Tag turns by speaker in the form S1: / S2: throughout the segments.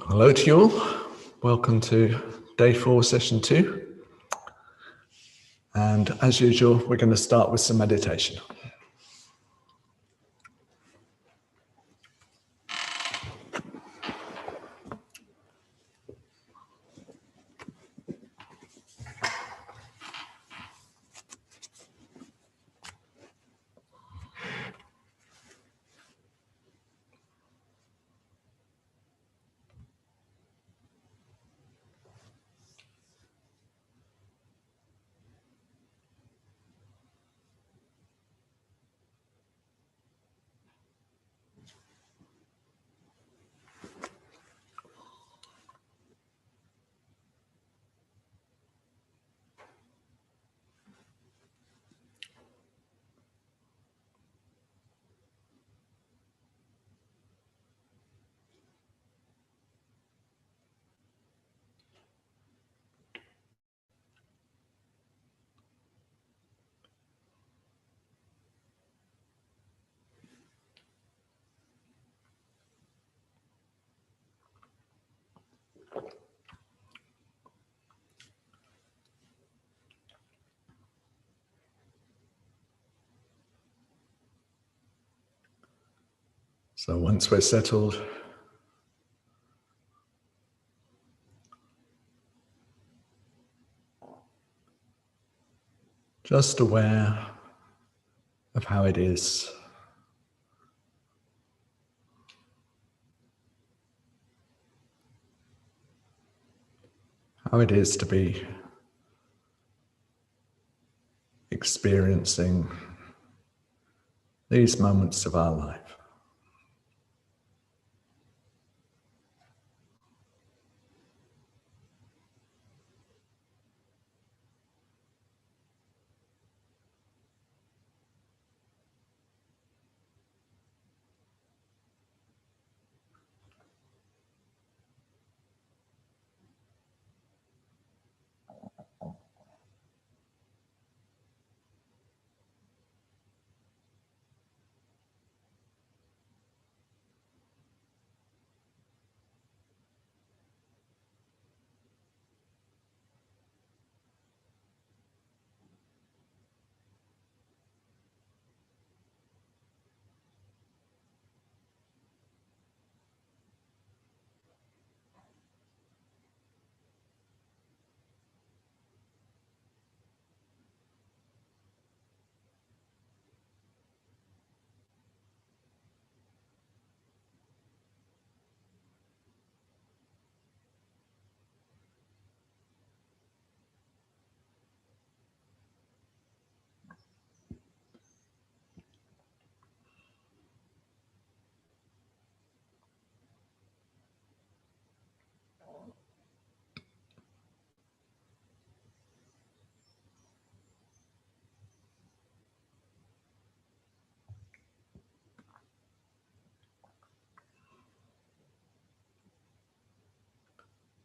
S1: Hello to you all. Welcome to day 4, session 2. And as usual, we're going to start with some meditation. So once we're settled, just aware of how it is. How it is to be experiencing these moments of our life.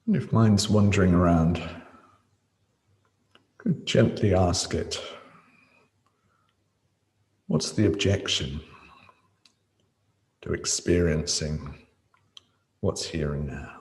S1: And if mind's wandering around, could gently ask it, what's the objection to experiencing what's here and now?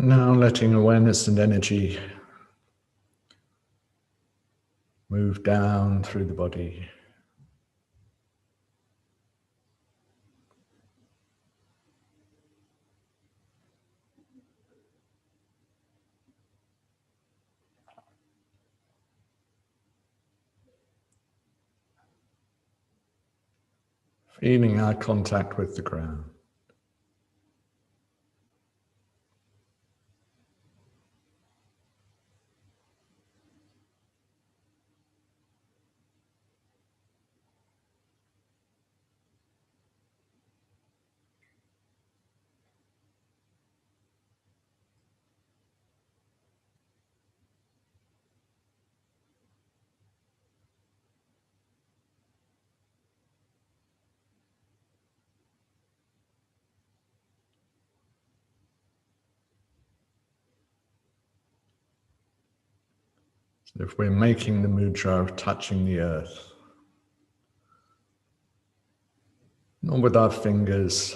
S1: Now letting awareness and energy move move down through the body. Feeling our contact with the ground. So if we're making the mudra of touching the earth, not with our fingers,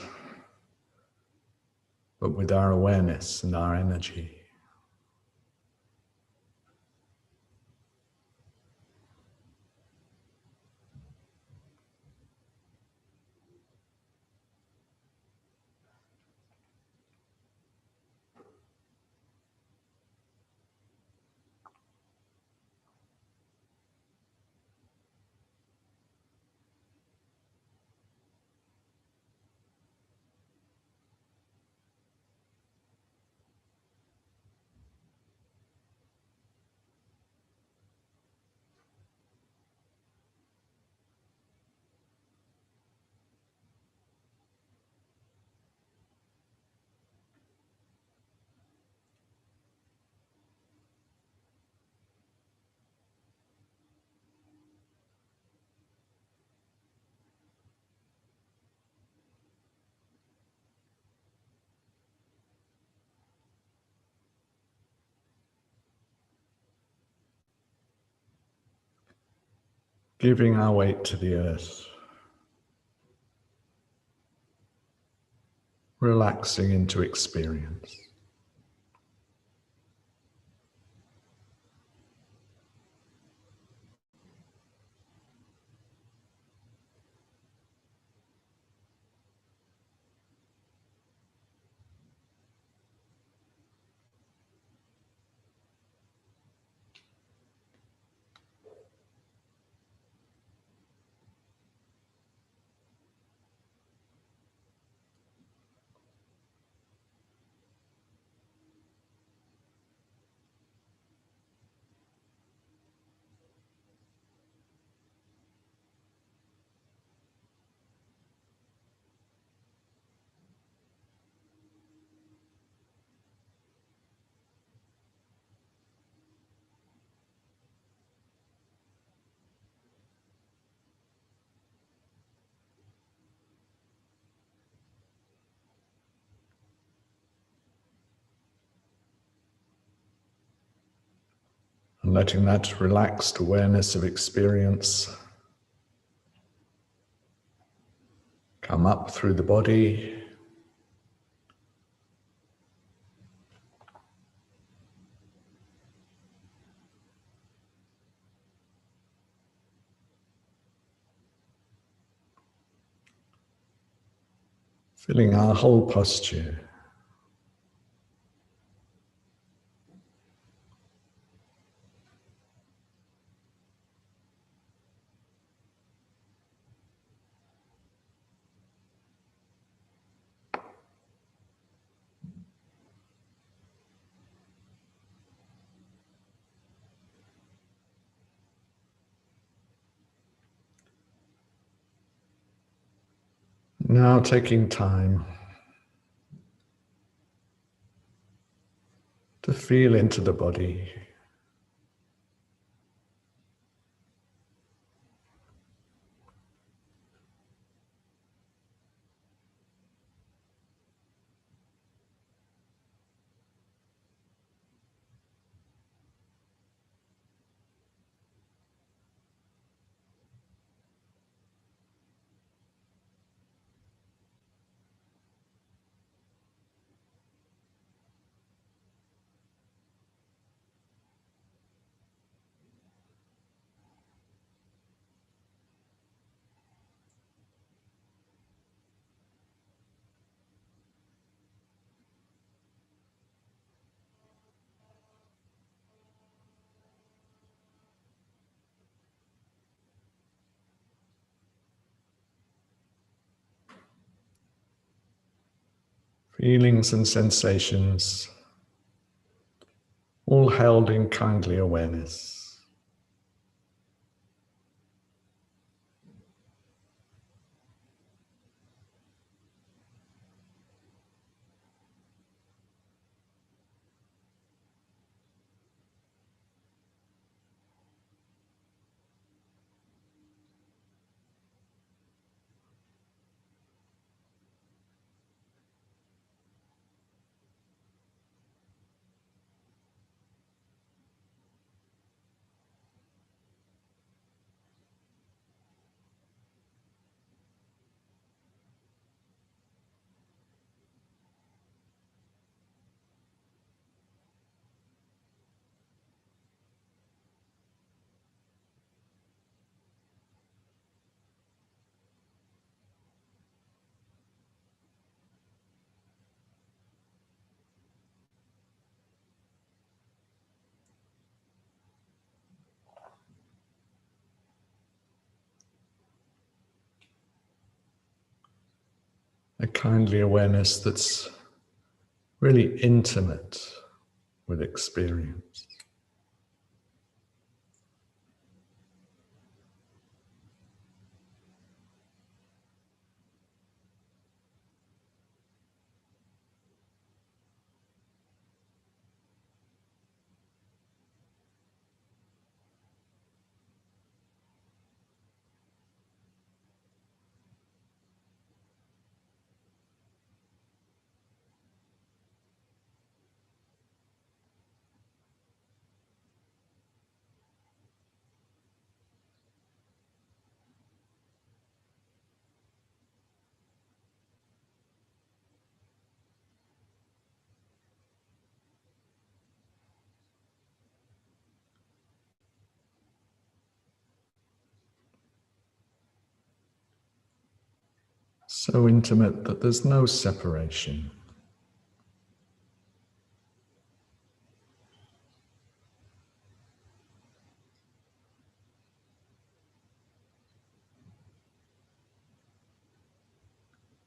S1: but with our awareness and our energy. Giving our weight to the earth, relaxing into experience. And letting that relaxed awareness of experience come up through the body, filling our whole posture. Now taking time to feel into the body. feelings and sensations, all held in kindly awareness. A kindly awareness that's really intimate with experience. So intimate that there's no separation.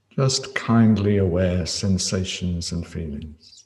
S1: Just kindly aware sensations and feelings.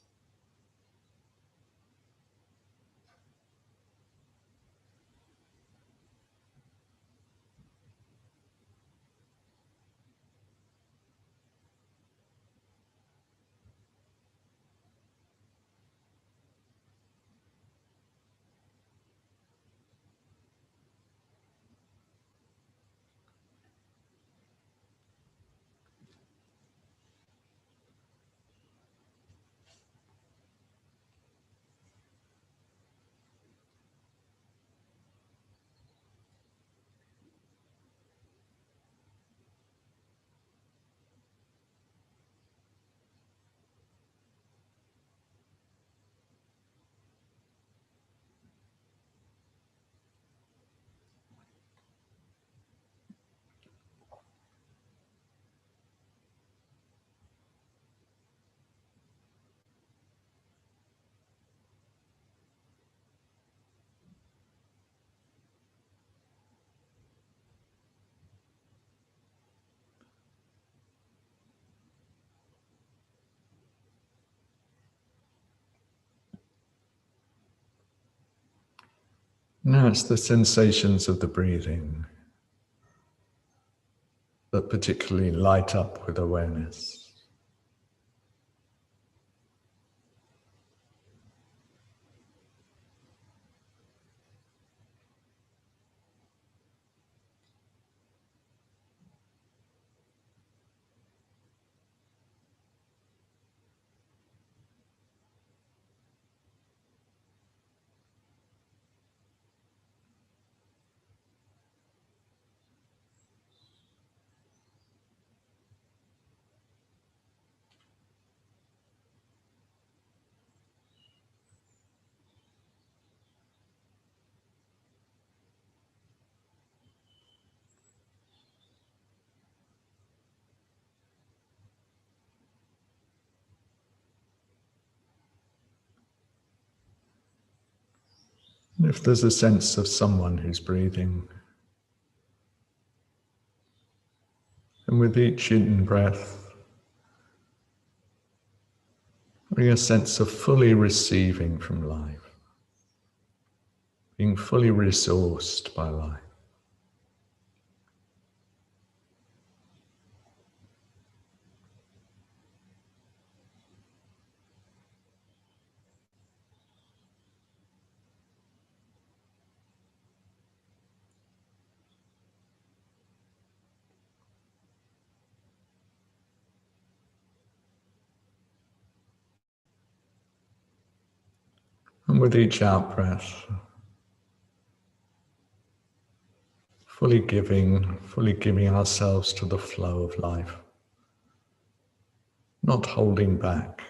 S1: Now it's the sensations of the breathing that particularly light up with awareness. And if there's a sense of someone who's breathing, and with each in breath, Bring a sense of fully receiving from life, being fully resourced by life. And with each out breath, fully giving ourselves to the flow of life, not holding back.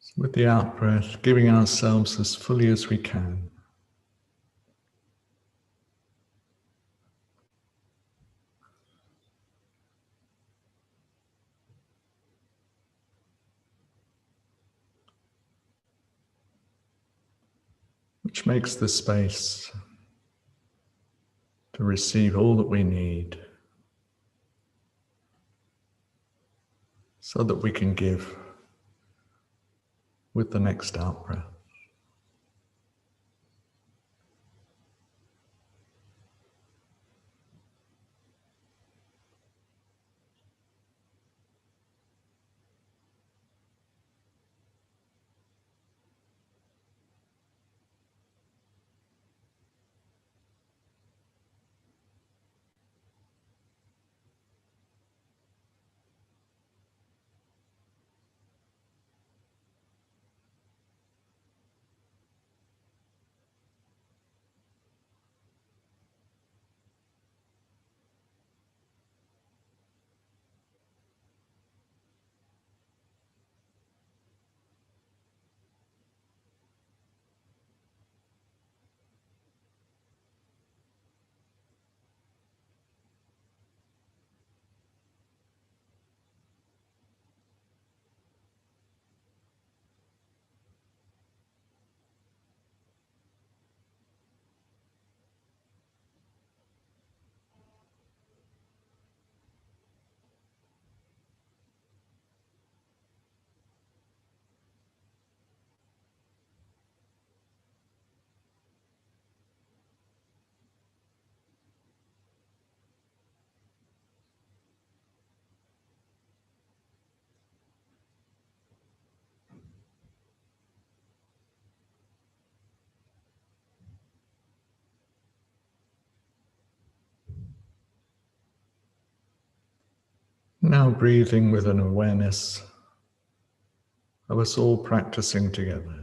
S1: So with the out breath, giving ourselves as fully as we can. Which makes the space to receive all that we need so that we can give with the next out breath. Now breathing with an awareness of us all practicing together.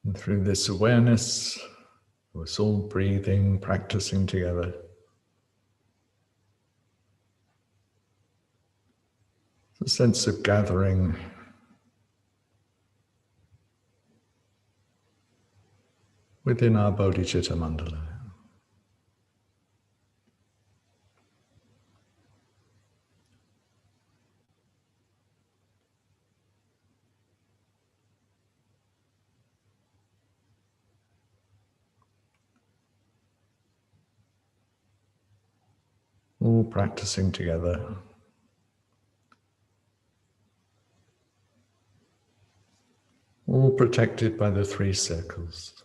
S1: And through this awareness, of us all breathing, practicing together, a sense of gathering within our bodhicitta mandala. All practicing together, all protected by the three circles.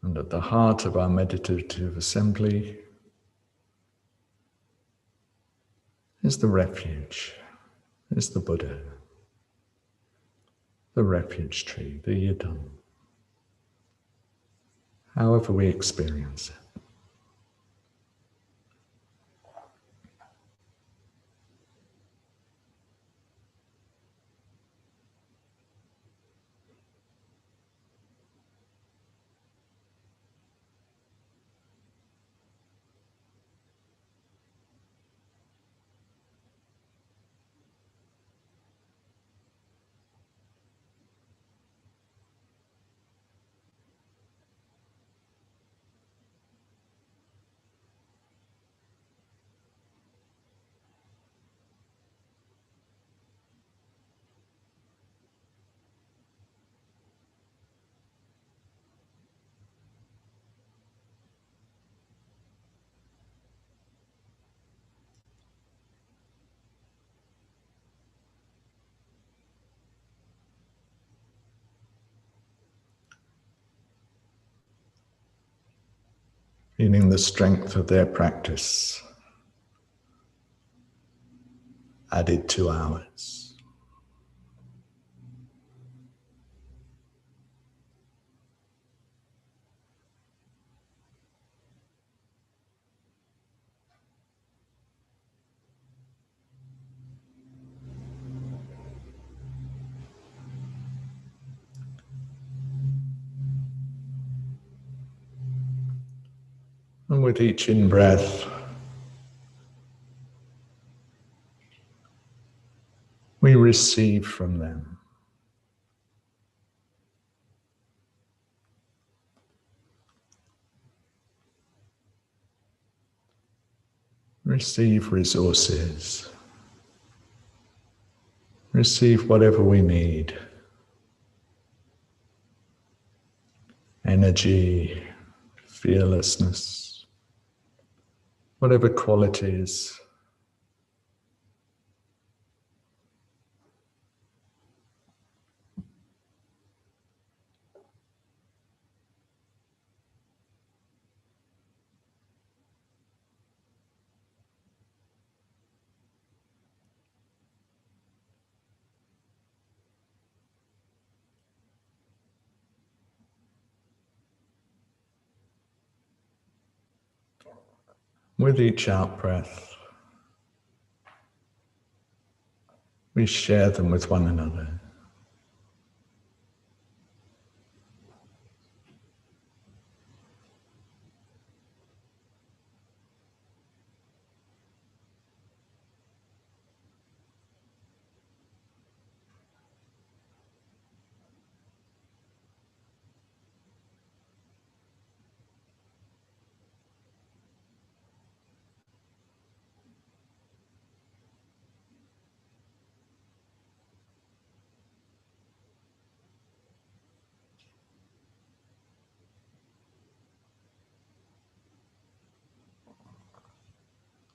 S1: And at the heart of our meditative assembly is the refuge, is the Buddha, the refuge tree, the yidam, however we experience it. Feeling the strength of their practice added to ours. And with each in-breath, we receive from them. Receive resources. Receive whatever we need. Energy, fearlessness, whatever qualities. With each out-breath, we share them with one another.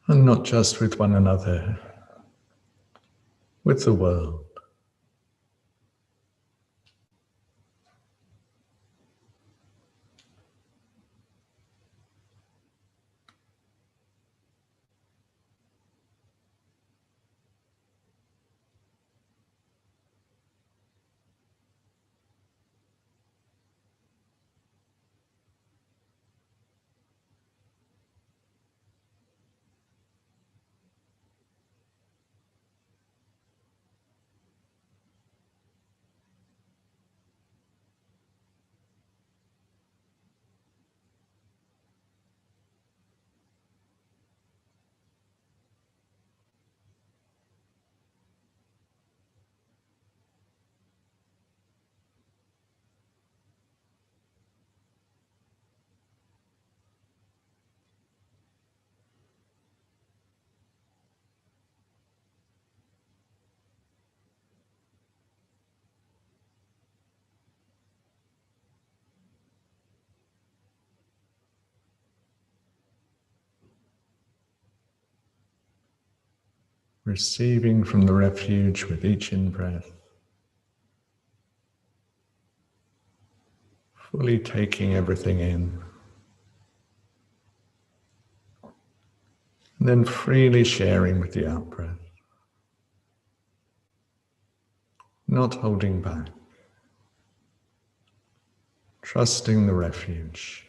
S1: And not just with one another, with the world. Receiving from the refuge with each in-breath, fully taking everything in, and then freely sharing with the out-breath, not holding back, trusting the refuge.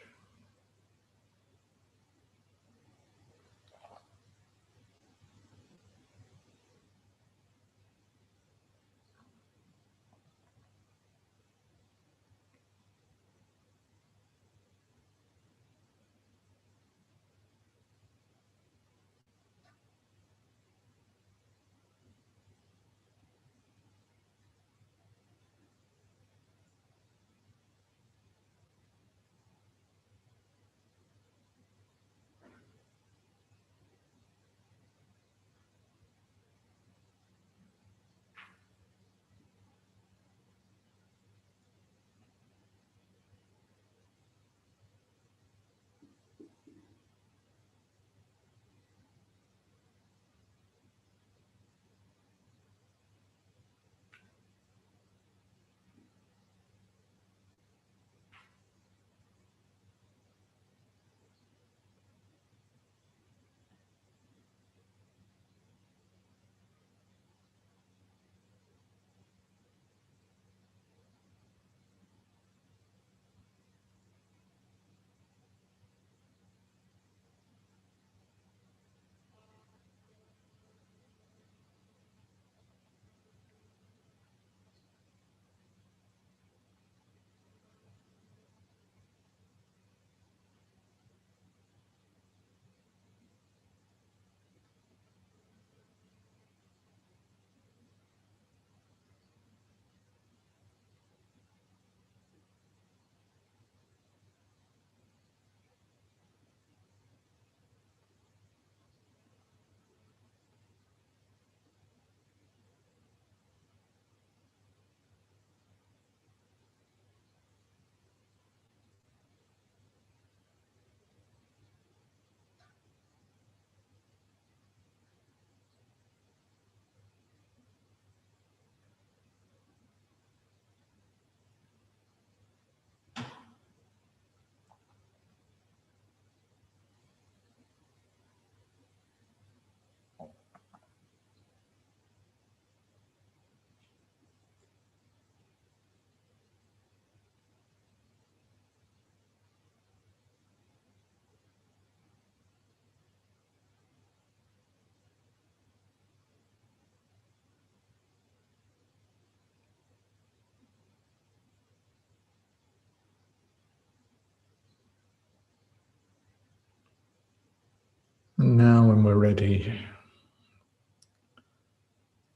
S1: we're ready,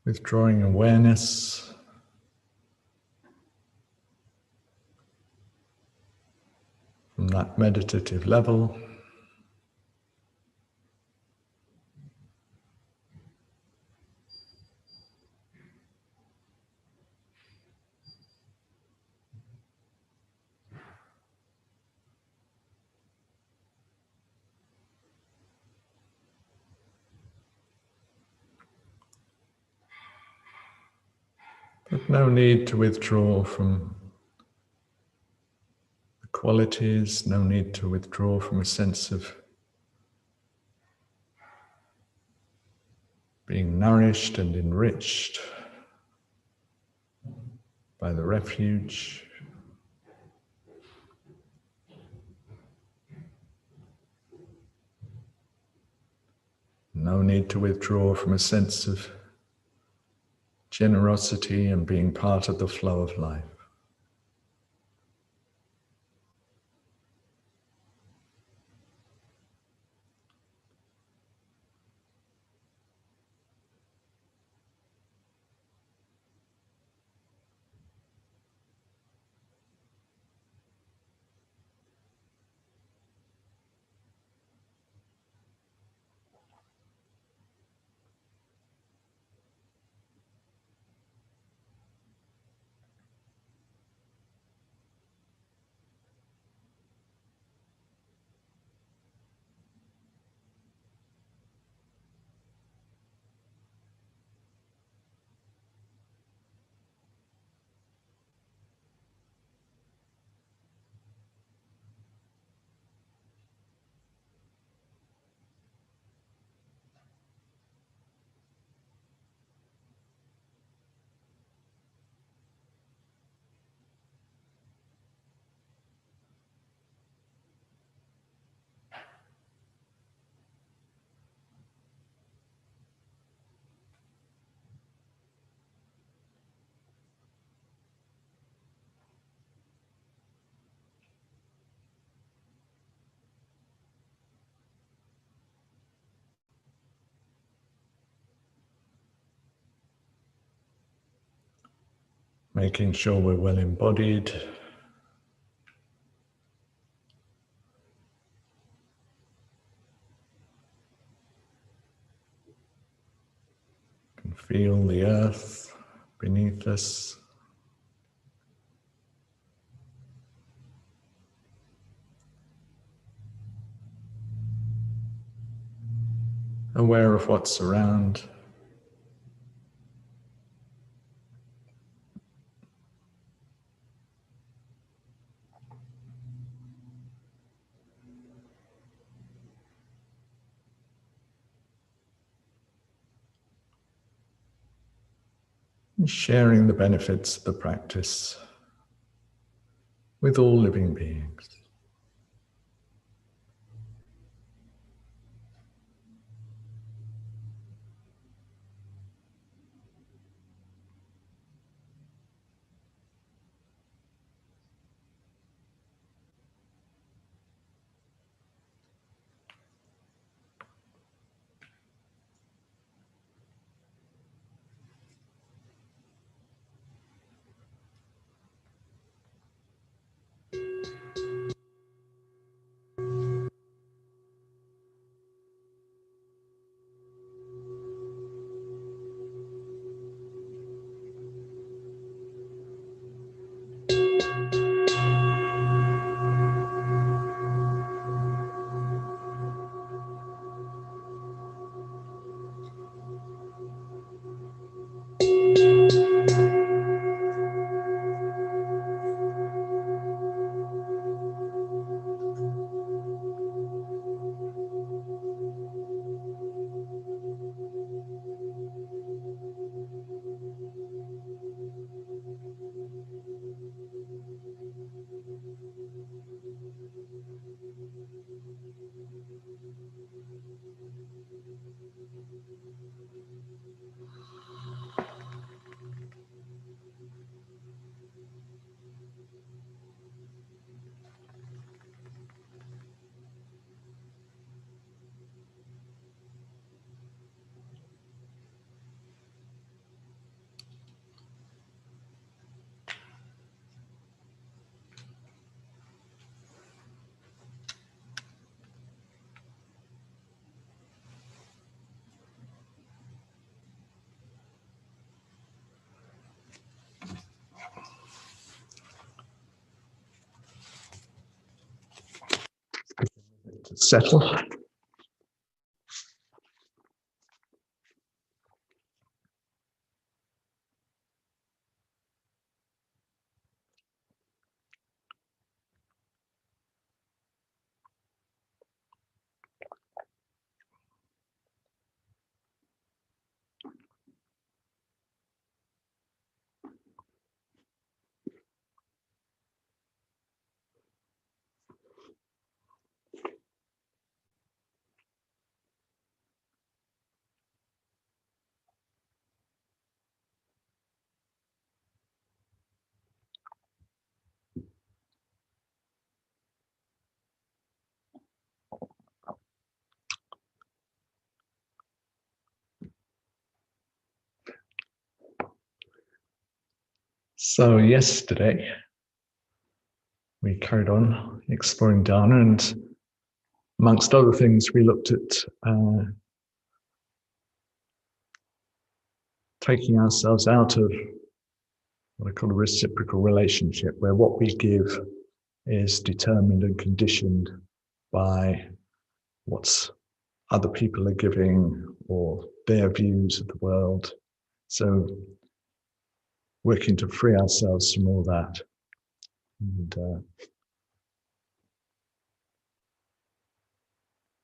S1: withdrawing awareness from that meditative level, but no need to withdraw from the qualities, no need to withdraw from a sense of being nourished and enriched by the refuge. No need to withdraw from a sense of generosity and being part of the flow of life. Making sure we're well embodied. Can feel the earth beneath us. Aware of what's around. And sharing the benefits of the practice with all living beings. settle. So yesterday, we carried on exploring dharana, and amongst other things, we looked at taking ourselves out of what I call a reciprocal relationship, where what we give is determined and conditioned by what other people are giving or their views of the world. So working to free ourselves from all that. And so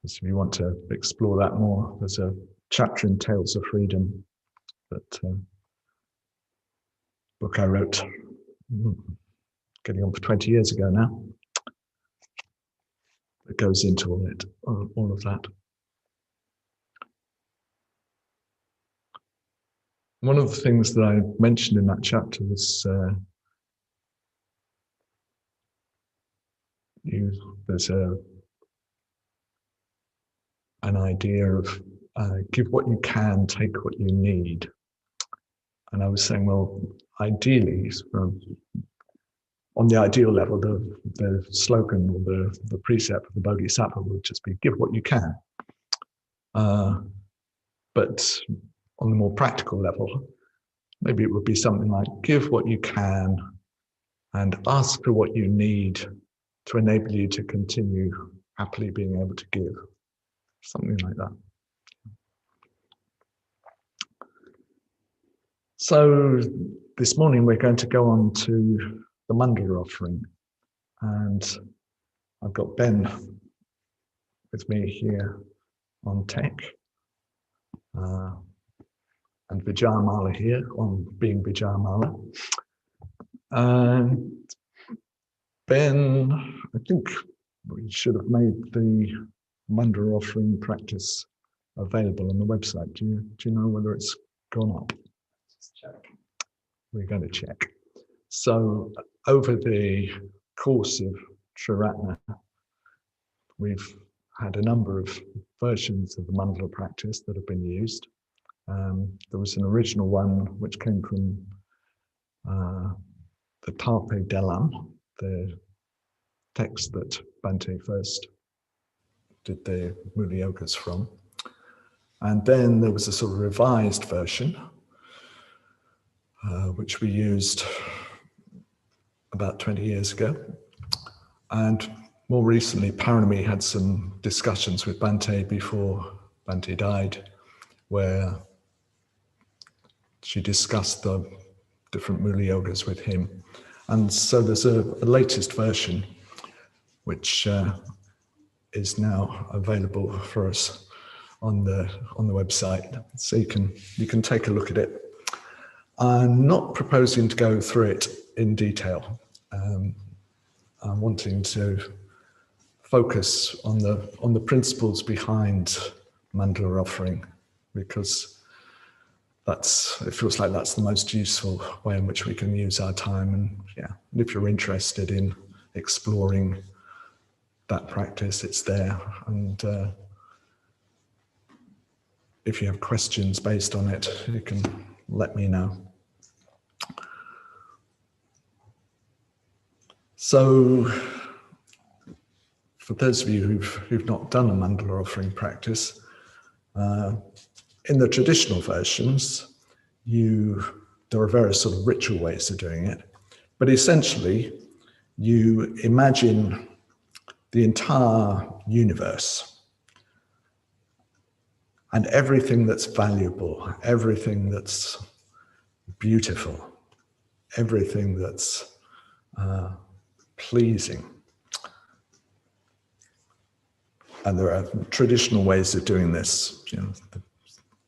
S1: if you want to explore that more, there's a chapter in Tales of Freedom, that book I wrote getting on for 20 years ago now. It goes into all of that. One of the things that I mentioned in that chapter was there's an idea of give what you can, take what you need. And I was saying, well, ideally, on the ideal level, the slogan or the precept of the Bodhisattva would just be give what you can. But on the more practical level, maybe it would be something like give what you can and ask for what you need to enable you to continue happily being able to give. Something like that. So this morning we're going to go on to the mandala offering, and I've got Ben with me here on tech, and Vajrayana here on being Vajrayana. And Ben, I think we should have made the mandala offering practice available on the website. Do you know whether it's gone up? Just check. We're going to check. So over the course of Triratna, we've had a number of versions of the mandala practice that have been used. There was an original one which came from the Carpe Delam, the text that Bhante first did the Mula Yogas from. And then there was a sort of revised version, which we used about 20 years ago. And more recently, Parami had some discussions with Bhante before Bhante died, where she discussed the different Mula Yogas with him. And so there's a latest version, which is now available for us on the website. So you can take a look at it. I'm not proposing to go through it in detail. I'm wanting to focus on the principles behind mandala offering, because it feels like that's the most useful way in which we can use our time. And if you're interested in exploring that practice, it's there. And if you have questions based on it, you can let me know. So, for those of you who've not done a mandala offering practice, in the traditional versions, there are various sort of ritual ways of doing it. But essentially, you imagine the entire universe and everything that's valuable, everything that's beautiful, everything that's pleasing. And there are traditional ways of doing this. You know,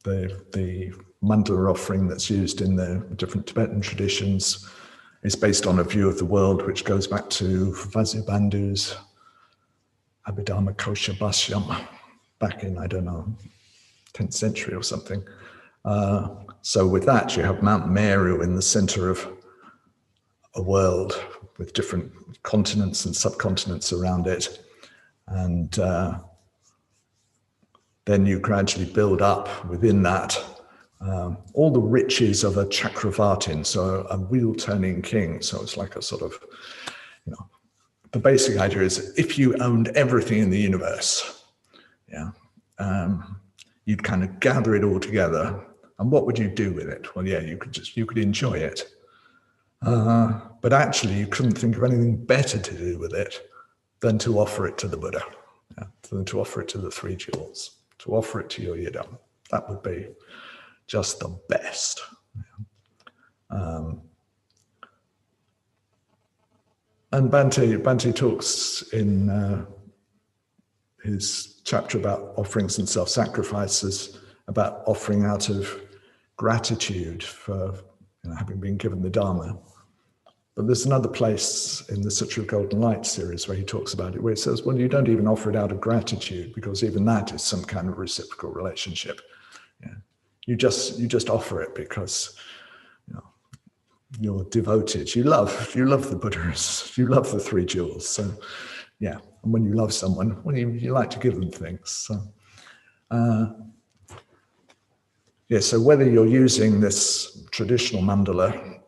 S1: the mandala offering that's used in the different Tibetan traditions is based on a view of the world which goes back to Vasubandhu's Abhidharma Kosha Bhashyam back in, I don't know, 10th century or something. So with that, you have Mount Meru in the center of a world with different continents and subcontinents around it. And then you gradually build up within that all the riches of a Chakravartin, so a wheel-turning king. So it's like a sort of, you know, the basic idea is if you owned everything in the universe, yeah, you'd kind of gather it all together. And what would you do with it? Well, yeah, you could enjoy it. But actually, you couldn't think of anything better to do with it than to offer it to the Buddha, yeah, than to offer it to the three jewels, to offer it to your yidam. That would be just the best. And Bhante talks in his chapter about offerings and self-sacrifices, about offering out of gratitude for having been given the Dharma. But there's another place in the Sutra of Golden Light series where he talks about it, where he says, well, you don't even offer it out of gratitude, because even that is some kind of reciprocal relationship. Yeah. You just offer it because you're devoted. You love the Buddhas. You love the three jewels. So, yeah. And when you love someone, well, you like to give them things. So, yeah. So whether you're using this traditional mandala,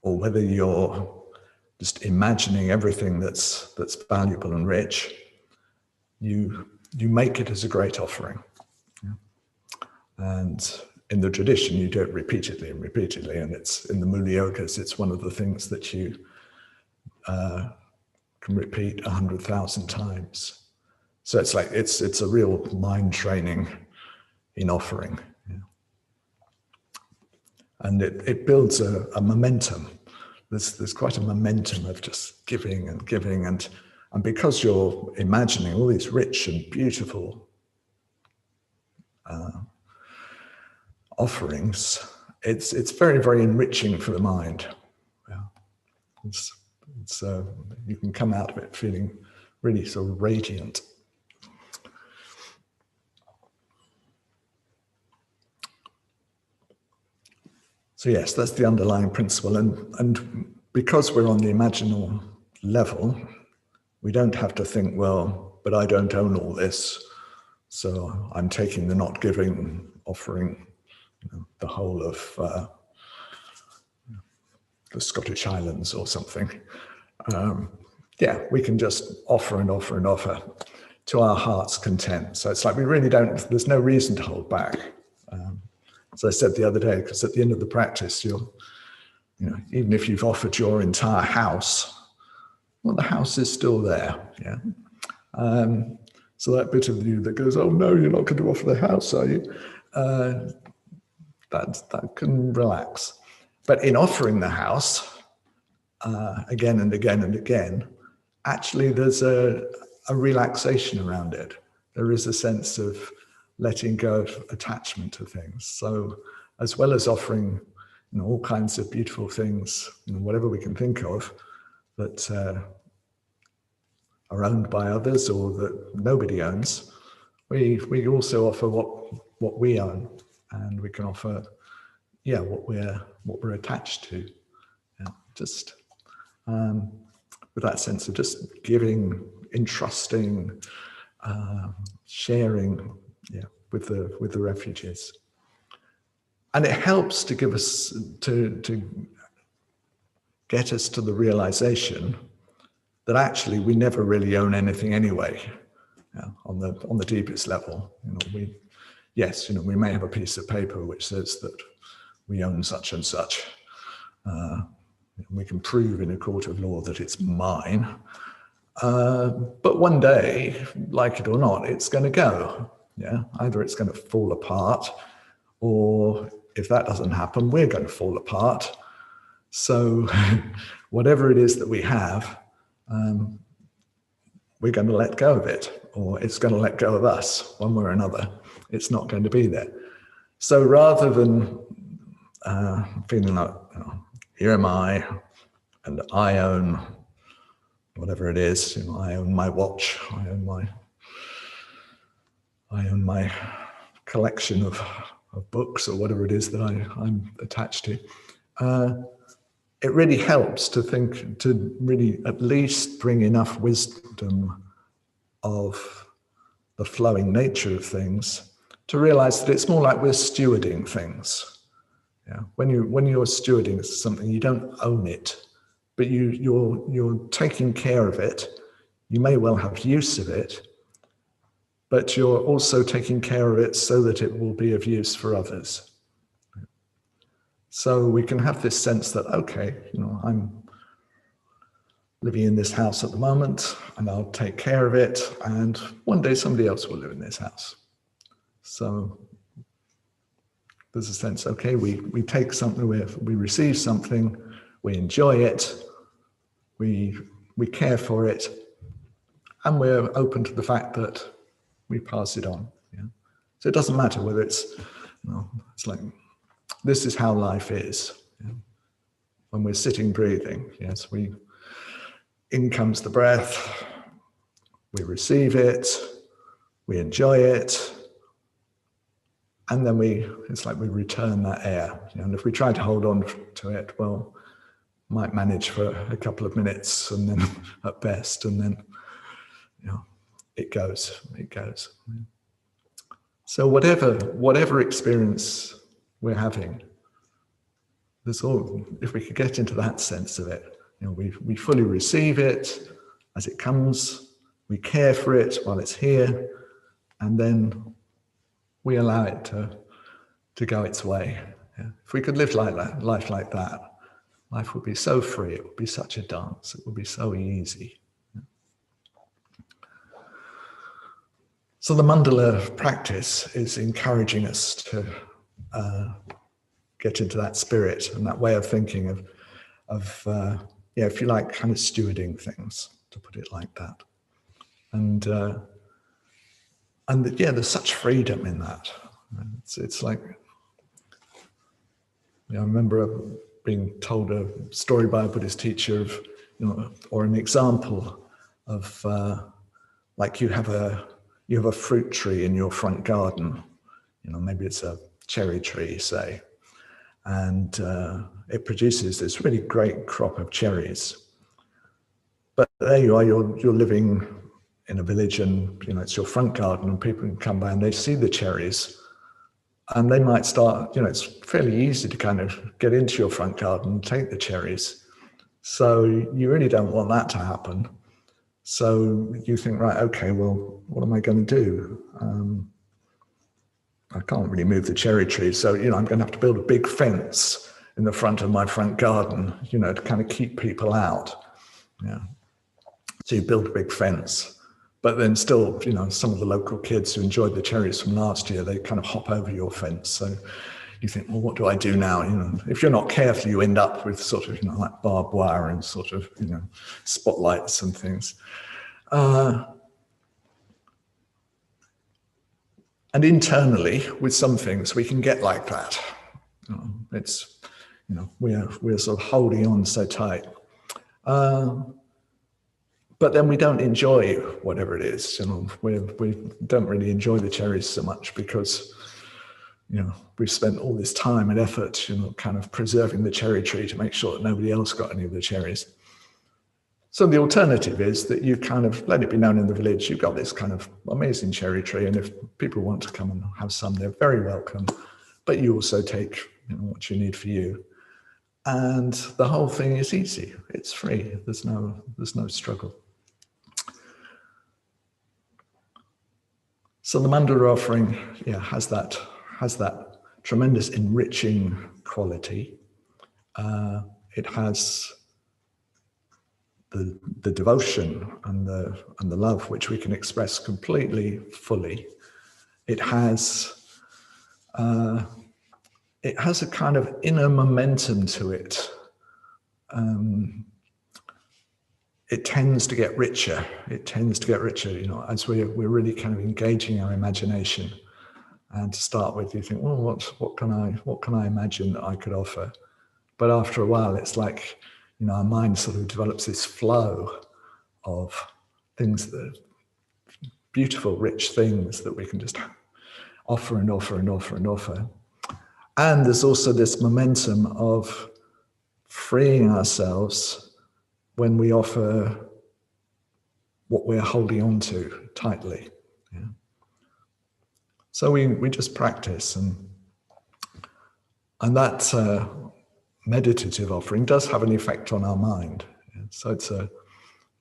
S1: or whether you're just imagining everything that's valuable and rich, you make it as a great offering. Yeah. And in the tradition, you do it repeatedly and repeatedly, and it's in the Mula Yogas, it's one of the things that you can repeat 100,000 times. So it's like it's a real mind training in offering. Yeah. And it builds a momentum. There's quite a momentum of just giving and giving, and because you're imagining all these rich and beautiful offerings, it's very, very enriching for the mind. Yeah. It's you can come out of it feeling really sort of radiant. So yes, that's the underlying principle, and because we're on the imaginal level, we don't have to think, well, but I don't own all this, so I'm taking the not giving, offering the whole of the Scottish Highlands or something. Yeah, we can just offer and offer and offer to our heart's content. So it's like we really don't, there's no reason to hold back. As I said the other day, because at the end of the practice, even if you've offered your entire house, well, the house is still there. Yeah. So that bit of you that goes, oh no, you're not going to offer the house, are you? That can relax. But in offering the house again and again and again, actually there's a relaxation around it. There is a sense of letting go of attachment to things. So as well as offering all kinds of beautiful things, whatever we can think of, that are owned by others or that nobody owns, we also offer what we own, and we can offer what we're attached to. Yeah, just with that sense of just giving, entrusting, sharing, with the refugees. And it helps to give us to get us to the realization that actually we never really own anything anyway. On the deepest level, we may have a piece of paper which says that we own such and such, We can prove in a court of law that it's mine. But one day, like it or not, it's going to go. Yeah, either it's going to fall apart, or if that doesn't happen, we're going to fall apart. So whatever it is that we have, we're going to let go of it, or it's going to let go of us one way or another. It's not going to be there. So rather than feeling like, here am I, and I own whatever it is, I own my watch, I own my collection of books or whatever it is that I'm attached to. It really helps to think, to really at least bring enough wisdom of the flowing nature of things to realize that it's more like we're stewarding things. Yeah, when you're stewarding something, you don't own it, but you're taking care of it. You may well have use of it, but you're also taking care of it so that it will be of use for others. So we can have this sense that, okay, I'm living in this house at the moment, and I'll take care of it, and one day somebody else will live in this house. So there's a sense, okay, we take something, we receive something, we enjoy it, we care for it, and we're open to the fact that we pass it on. Yeah? So it doesn't matter whether it's, it's like, this is how life is. Yeah? When we're sitting, breathing, yes, in comes the breath, we receive it, we enjoy it, and then it's like we return that air. And if we try to hold on to it, well, might manage for a couple of minutes, and then at best, and then it goes. So whatever experience we're having, if we could get into that sense of it, we fully receive it as it comes, we care for it while it's here, and then we allow it to go its way. Yeah? If we could live life like that, life would be so free, it would be such a dance, it would be so easy. Yeah? So the mandala practice is encouraging us to get into that spirit and that way of thinking of if you like, kind of stewarding things, to put it like that. And there's such freedom in that. It's like, I remember being told a story by a Buddhist teacher of, or an example of, like you have a fruit tree in your front garden. Maybe it's a cherry tree, say, and it produces this really great crop of cherries. But there you are, you're living in a village, and it's your front garden, and people can come by and they see the cherries, and they might start, it's fairly easy to kind of get into your front garden and take the cherries. So you really don't want that to happen. So you think, right, okay, well, what am I going to do? I can't really move the cherry tree, so I'm going to have to build a big fence in the front of my front garden, to kind of keep people out. Yeah. So you build a big fence, but then still, some of the local kids who enjoyed the cherries from last year, they kind of hop over your fence. So you think, well, what do I do now? If you're not careful, you end up with sort of, like barbed wire and sort of, spotlights and things. And internally, with some things, we can get like that. It's, we're sort of holding on so tight. But then we don't enjoy whatever it is. We don't really enjoy the cherries so much because, we've spent all this time and effort, kind of preserving the cherry tree to make sure that nobody else got any of the cherries. So the alternative is that you kind of let it be known in the village, you've got this kind of amazing cherry tree, and if people want to come and have some, they're very welcome. But you also take what you need for you. And the whole thing is easy. It's free. There's no struggle. So the mandala offering, has that tremendous enriching quality. it has the devotion and the love which we can express completely fully. It has a kind of inner momentum to it. It tends to get richer. It tends to get richer, you know, as we're really kind of engaging our imagination. And to start with, you think, well, what can I imagine that I could offer? But after a while, it's like, you know, our mind sort of develops this flow of things that are beautiful, rich things that we can just offer and offer and offer and offer. And there's also this momentum of freeing ourselves when we offer what we're holding on to tightly. Yeah. So we just practice, and that meditative offering does have an effect on our mind. Yeah. So it's as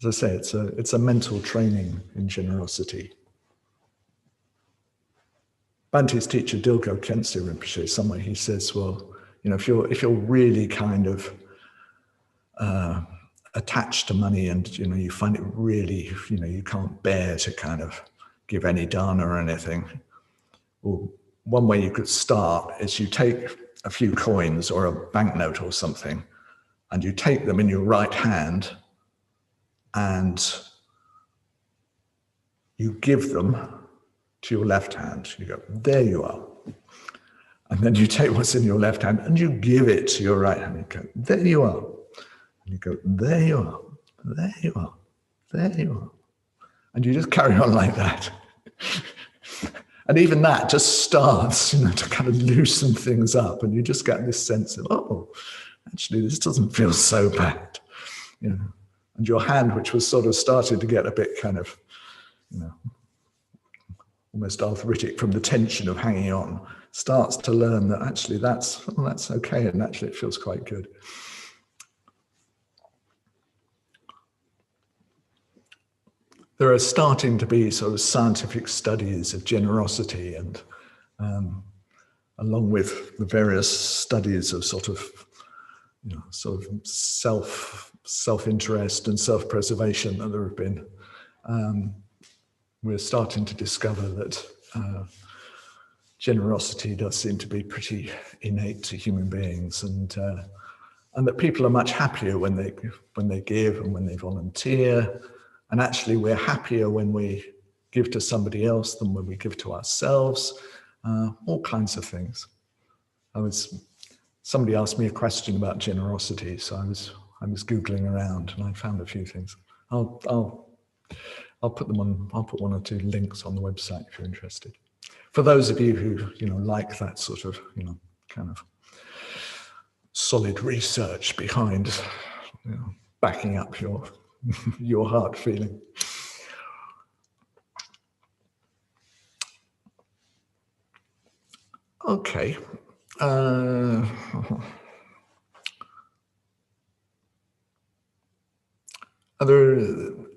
S1: I say, it's a mental training in generosity. Bhante's teacher Dilgo Khyentse Rinpoche, somewhere he says, well, you know, if you're really kind of attached to money, and you know, you find it really, you know, you can't bear to kind of give any dana or anything. Well, one way you could start is you take a few coins or a banknote or something, and you take them in your right hand and you give them to your left hand. You go, there you are. And then you take what's in your left hand and you give it to your right hand. You go, there you are. And you go, there you are, there you are, there you are. And you just carry on like that. And even that just starts, you know, to kind of loosen things up, and you just get this sense of, oh, actually, this doesn't feel so bad, you know. And your hand, which was sort of started to get a bit kind of, you know, almost arthritic from the tension of hanging on, starts to learn that actually that's okay, and actually it feels quite good. There are starting to be sort of scientific studies of generosity, and along with the various studies of sort of, you know, sort of self-interest and self-preservation that there have been, we're starting to discover that generosity does seem to be pretty innate to human beings, and that people are much happier when they give and when they volunteer. And actually, we're happier when we give to somebody else than when we give to ourselves. All kinds of things. Somebody asked me a question about generosity, so I was Googling around and I found a few things. I'll put them on. I'll put one or two links on the website if you're interested. For those of you who, you know, like that sort of, you know, kind of solid research behind, you know, backing up your heart feeling. Okay.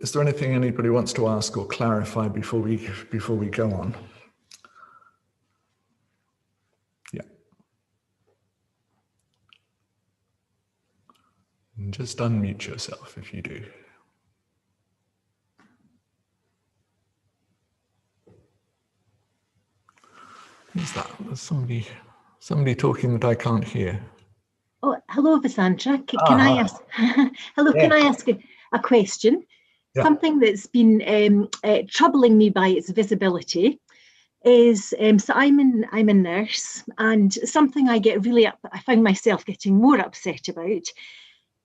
S1: Is there anything anybody wants to ask or clarify before we go on? Yeah. And just unmute yourself if you do. Who's that? There's somebody talking that I can't hear.
S2: Oh, hello, Vessantara. Can I ask? Hello, yeah. Can I ask a question? Yeah. Something that's been troubling me by its visibility is so I'm a nurse, and something I find myself getting more upset about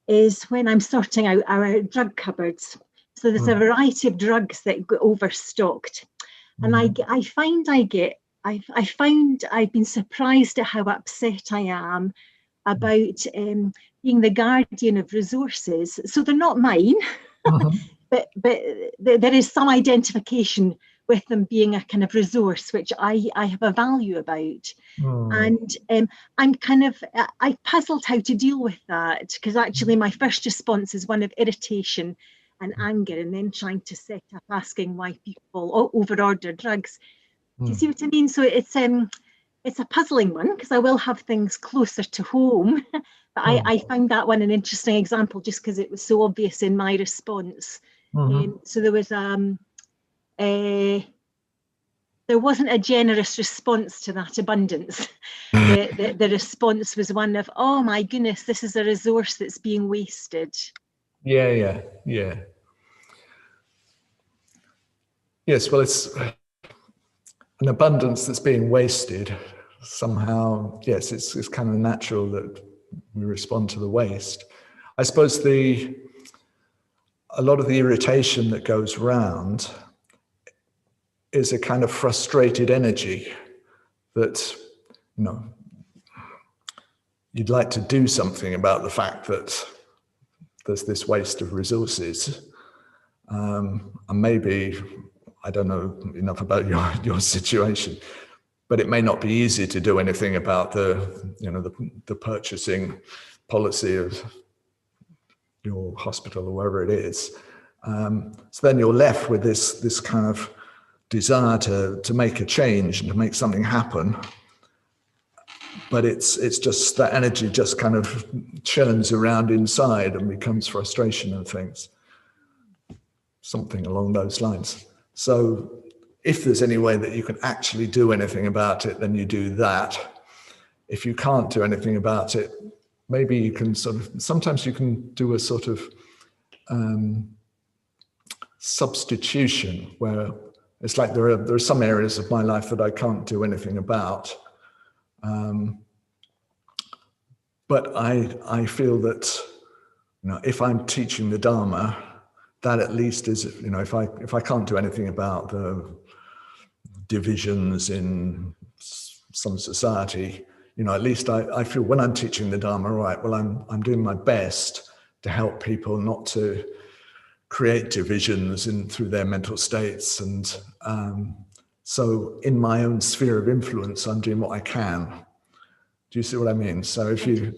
S2: is when I'm sorting out our drug cupboards. So there's a variety of drugs that get overstocked, and I find I've been surprised at how upset I am about being the guardian of resources. So they're not mine, but there is some identification with them being a kind of resource which I have a value about. And I puzzled how to deal with that, because actually my first response is one of irritation and anger, and then trying to set up asking why people overorder drugs. Do you see what I mean? So it's it's a puzzling one because I will have things closer to home. But I found that one an interesting example just because it was so obvious in my response. So there was there wasn't a generous response to that abundance. The response was one of, oh my goodness, this is a resource that's being wasted.
S1: Yeah. Yes, well, it's an abundance that's being wasted. Somehow, yes, it's kind of natural that we respond to the waste. I suppose a lot of the irritation that goes round is a kind of frustrated energy that, you'd like to do something about the fact that there's this waste of resources. And maybe, I don't know enough about your situation, but it may not be easy to do anything about the purchasing policy of your hospital or wherever it is. So then you're left with this kind of desire to make a change and to make something happen. But it's just that energy just kind of churns around inside and becomes frustration and things. Something along those lines. So if there's any way that you can actually do anything about it, then you do that. If you can't do anything about it, maybe you can sometimes you can do a sort of substitution where it's like there are some areas of my life that I can't do anything about. But I feel that, if I'm teaching the Dharma, that at least is, if I can't do anything about the divisions in some society, at least I feel when I'm teaching the Dharma, right, well, I'm doing my best to help people not to create divisions through their mental states. And so in my own sphere of influence, I'm doing what I can. Do you see what I mean? So if you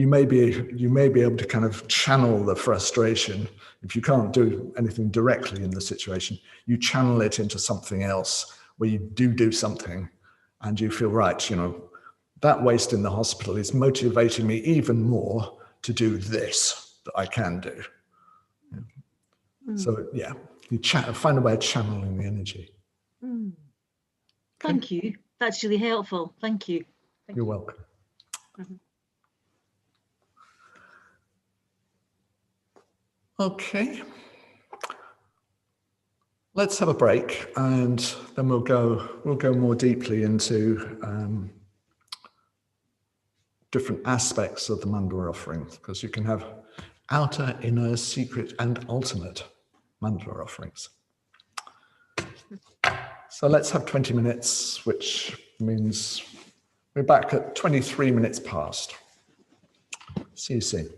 S1: may be able to kind of channel the frustration. If you can't do anything directly in the situation, you channel it into something else where you do something and you feel, right, that waste in the hospital is motivating me even more to do this that I can do. So yeah, you find a way of channeling the energy.
S2: Thank you. That's really helpful. Thank you.
S1: You're welcome. Okay. Let's have a break, and then we'll go more deeply into different aspects of the mandala offering, because you can have outer, inner, secret, and ultimate mandala offerings. So let's have 20 minutes, which means we're back at 23 minutes past. See you soon.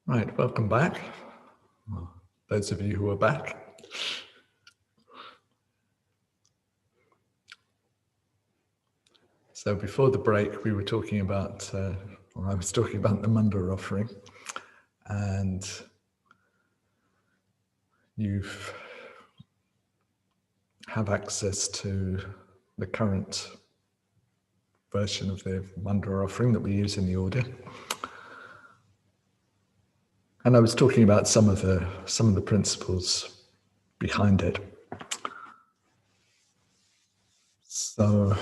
S1: Right, welcome back. Well, those of you who are back. So before the break, we were talking about, I was talking about the mandala offering, and you have access to the current version of the mandala offering that we use in the order. And I was talking about some of the principles behind it. So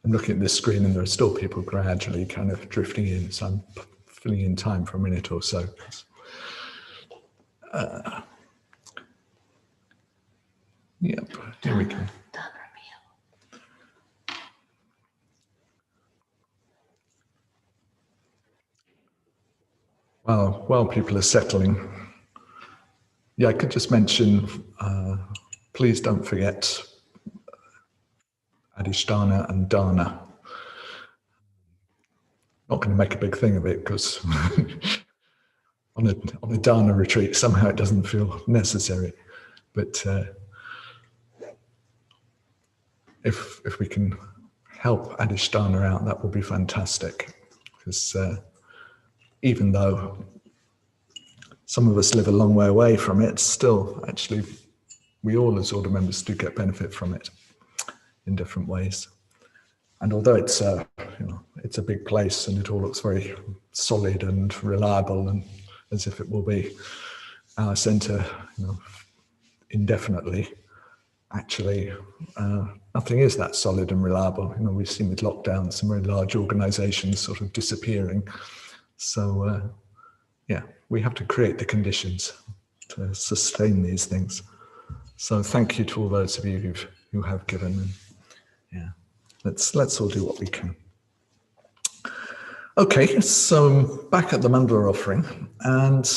S1: I'm looking at this screen and there are still people gradually kind of drifting in, so I'm filling in time for a minute or so. Yep, here we go. Well, while people are settling, yeah, I could just mention, please don't forget Adhisthana and Dana. Not going to make a big thing of it because on a Dana retreat, somehow it doesn't feel necessary. But if we can help Adhisthana out, that would be fantastic. Because even though some of us live a long way away from it, still, actually, we all as order members do get benefit from it in different ways. And although it's it's a big place and it all looks very solid and reliable and as if it will be our centre, indefinitely, actually, nothing is that solid and reliable. We've seen with lockdowns some very large organisations sort of disappearing. So, yeah, we have to create the conditions to sustain these things. So thank you to all those of you who have given. And, yeah, let's all do what we can. Okay, so back at the mandala offering, and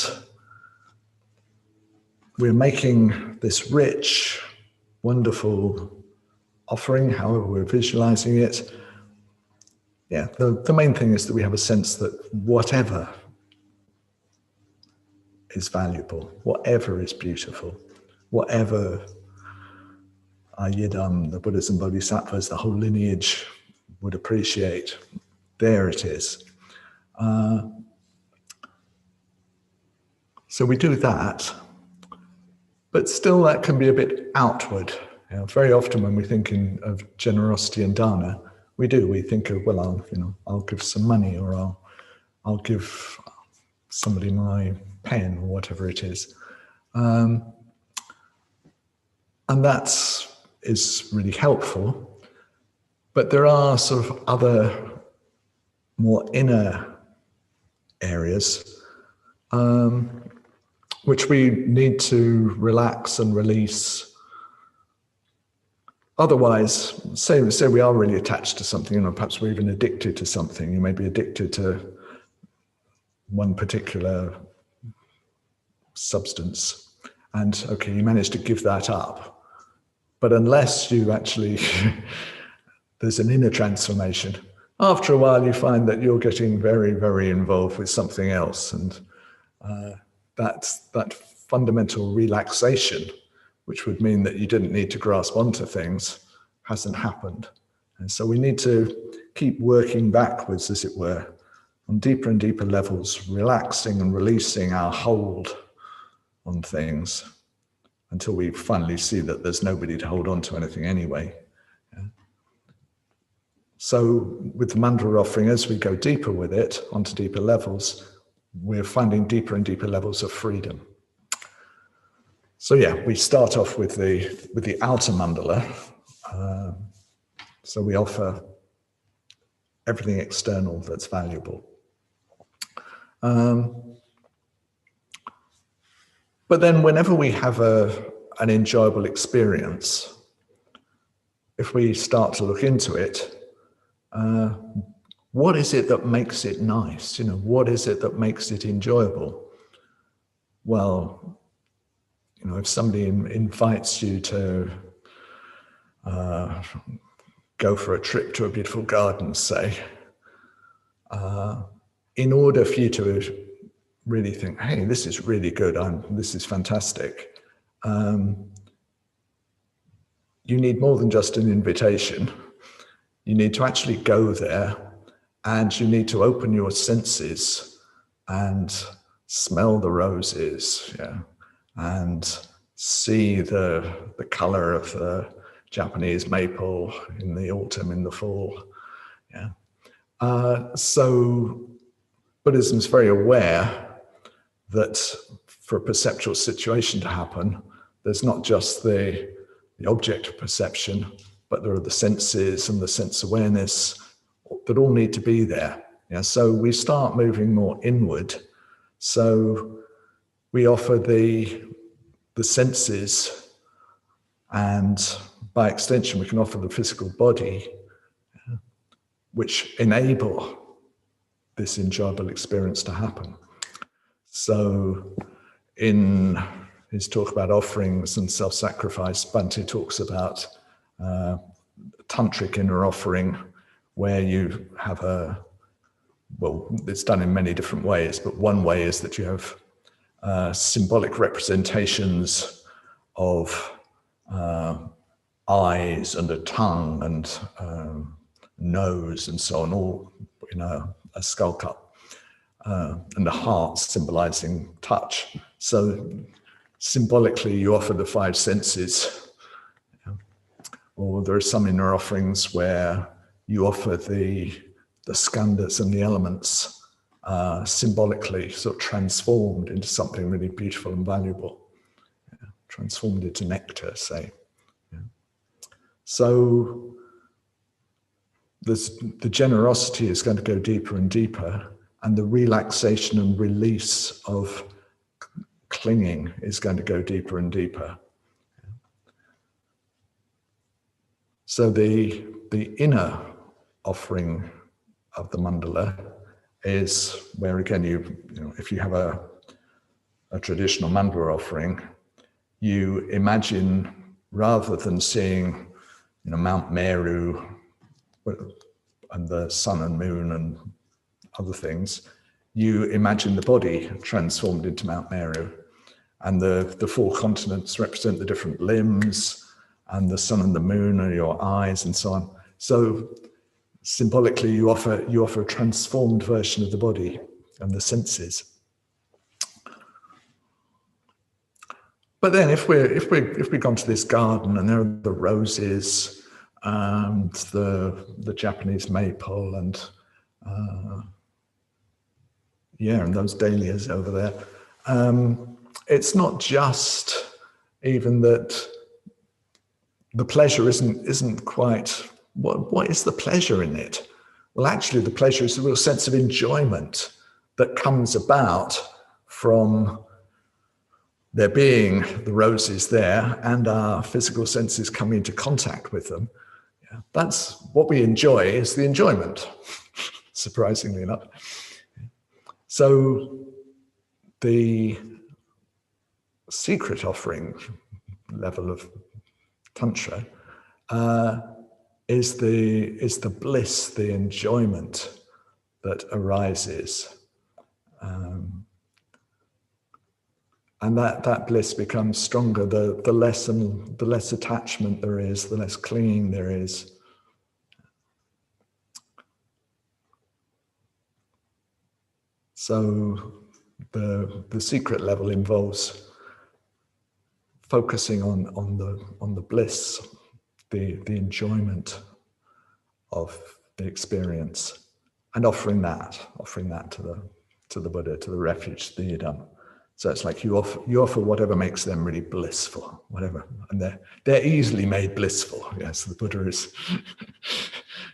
S1: we're making this rich, wonderful offering, however we're visualizing it. Yeah, the main thing is that we have a sense that whatever is valuable, whatever is beautiful, whatever our Yidam, the Buddhas and Bodhisattvas, the whole lineage would appreciate, there it is. So we do that, but still that can be a bit outward. Very often when we think of generosity and dana, we think of, well, I'll give some money, or I'll give somebody my pen or whatever it is. And that is really helpful, but there are sort of other more inner areas which we need to relax and release. Otherwise, say we are really attached to something, perhaps we're even addicted to something. You may be addicted to one particular substance, and okay, you manage to give that up. But unless you actually, there's an inner transformation, after a while you find that you're getting very, very involved with something else, and that fundamental relaxation, which would mean that you didn't need to grasp onto things, hasn't happened. And so we need to keep working backwards, as it were, on deeper and deeper levels, relaxing and releasing our hold on things until we finally see that there's nobody to hold on to anything anyway. Yeah. So with the mandala offering, as we go deeper with it, onto deeper levels, we're finding deeper and deeper levels of freedom. So yeah, we start off with the outer mandala. So we offer everything external that's valuable. But then whenever we have an enjoyable experience, if we start to look into it, what is it that makes it nice? What is it that makes it enjoyable? Well, if somebody invites you to go for a trip to a beautiful garden, say, in order for you to really think, hey, this is really good, this is fantastic, you need more than just an invitation. You need to actually go there, and you need to open your senses and smell the roses, yeah, and see the color of the Japanese maple in the autumn, in the fall, yeah. So Buddhism is very aware that for a perceptual situation to happen, there's not just the object of perception, but there are the senses and the sense awareness that all need to be there. Yeah, so we start moving more inward. So we offer the senses, and by extension, we can offer the physical body, which enable this enjoyable experience to happen. So in his talk about offerings and self-sacrifice, Bhante talks about tantric inner offering, where you have it's done in many different ways, but one way is that you have symbolic representations of eyes and a tongue and nose and so on, all in a skull cup, and the heart symbolizing touch. So symbolically, you offer the five senses. Or there are some inner offerings where you offer the skandhas and the elements symbolically sort of transformed into something really beautiful and valuable, transformed into nectar, say. So the generosity is going to go deeper and deeper, and the relaxation and release of clinging is going to go deeper and deeper. So the inner offering of the mandala is where, again, you know, if you have a traditional mandala offering, you imagine, rather than seeing, you know, Mount Meru and the sun and moon and other things, you imagine the body transformed into Mount Meru, and the four continents represent the different limbs, and the sun and the moon are your eyes, and so on. So symbolically, you offer a transformed version of the body and the senses. But then, if we've gone to this garden and there are the roses and the Japanese maple and and those dahlias over there, it's not just even that. The pleasure isn't quite, what is the pleasure in it? Well, actually, the pleasure is a real sense of enjoyment that comes about from there being the roses there and our physical senses coming into contact with them. Yeah, that's what we enjoy, is the enjoyment, surprisingly enough. So the secret offering level of Tantra is the bliss, the enjoyment that arises, and that bliss becomes stronger. The less attachment there is, the less clinging there is. So the secret level involves focusing on the bliss, the enjoyment of the experience, and offering that to the Buddha, to the refuge, the Idam. So it's like you offer whatever makes them really blissful, whatever, and they're easily made blissful. Yes, the Buddha is.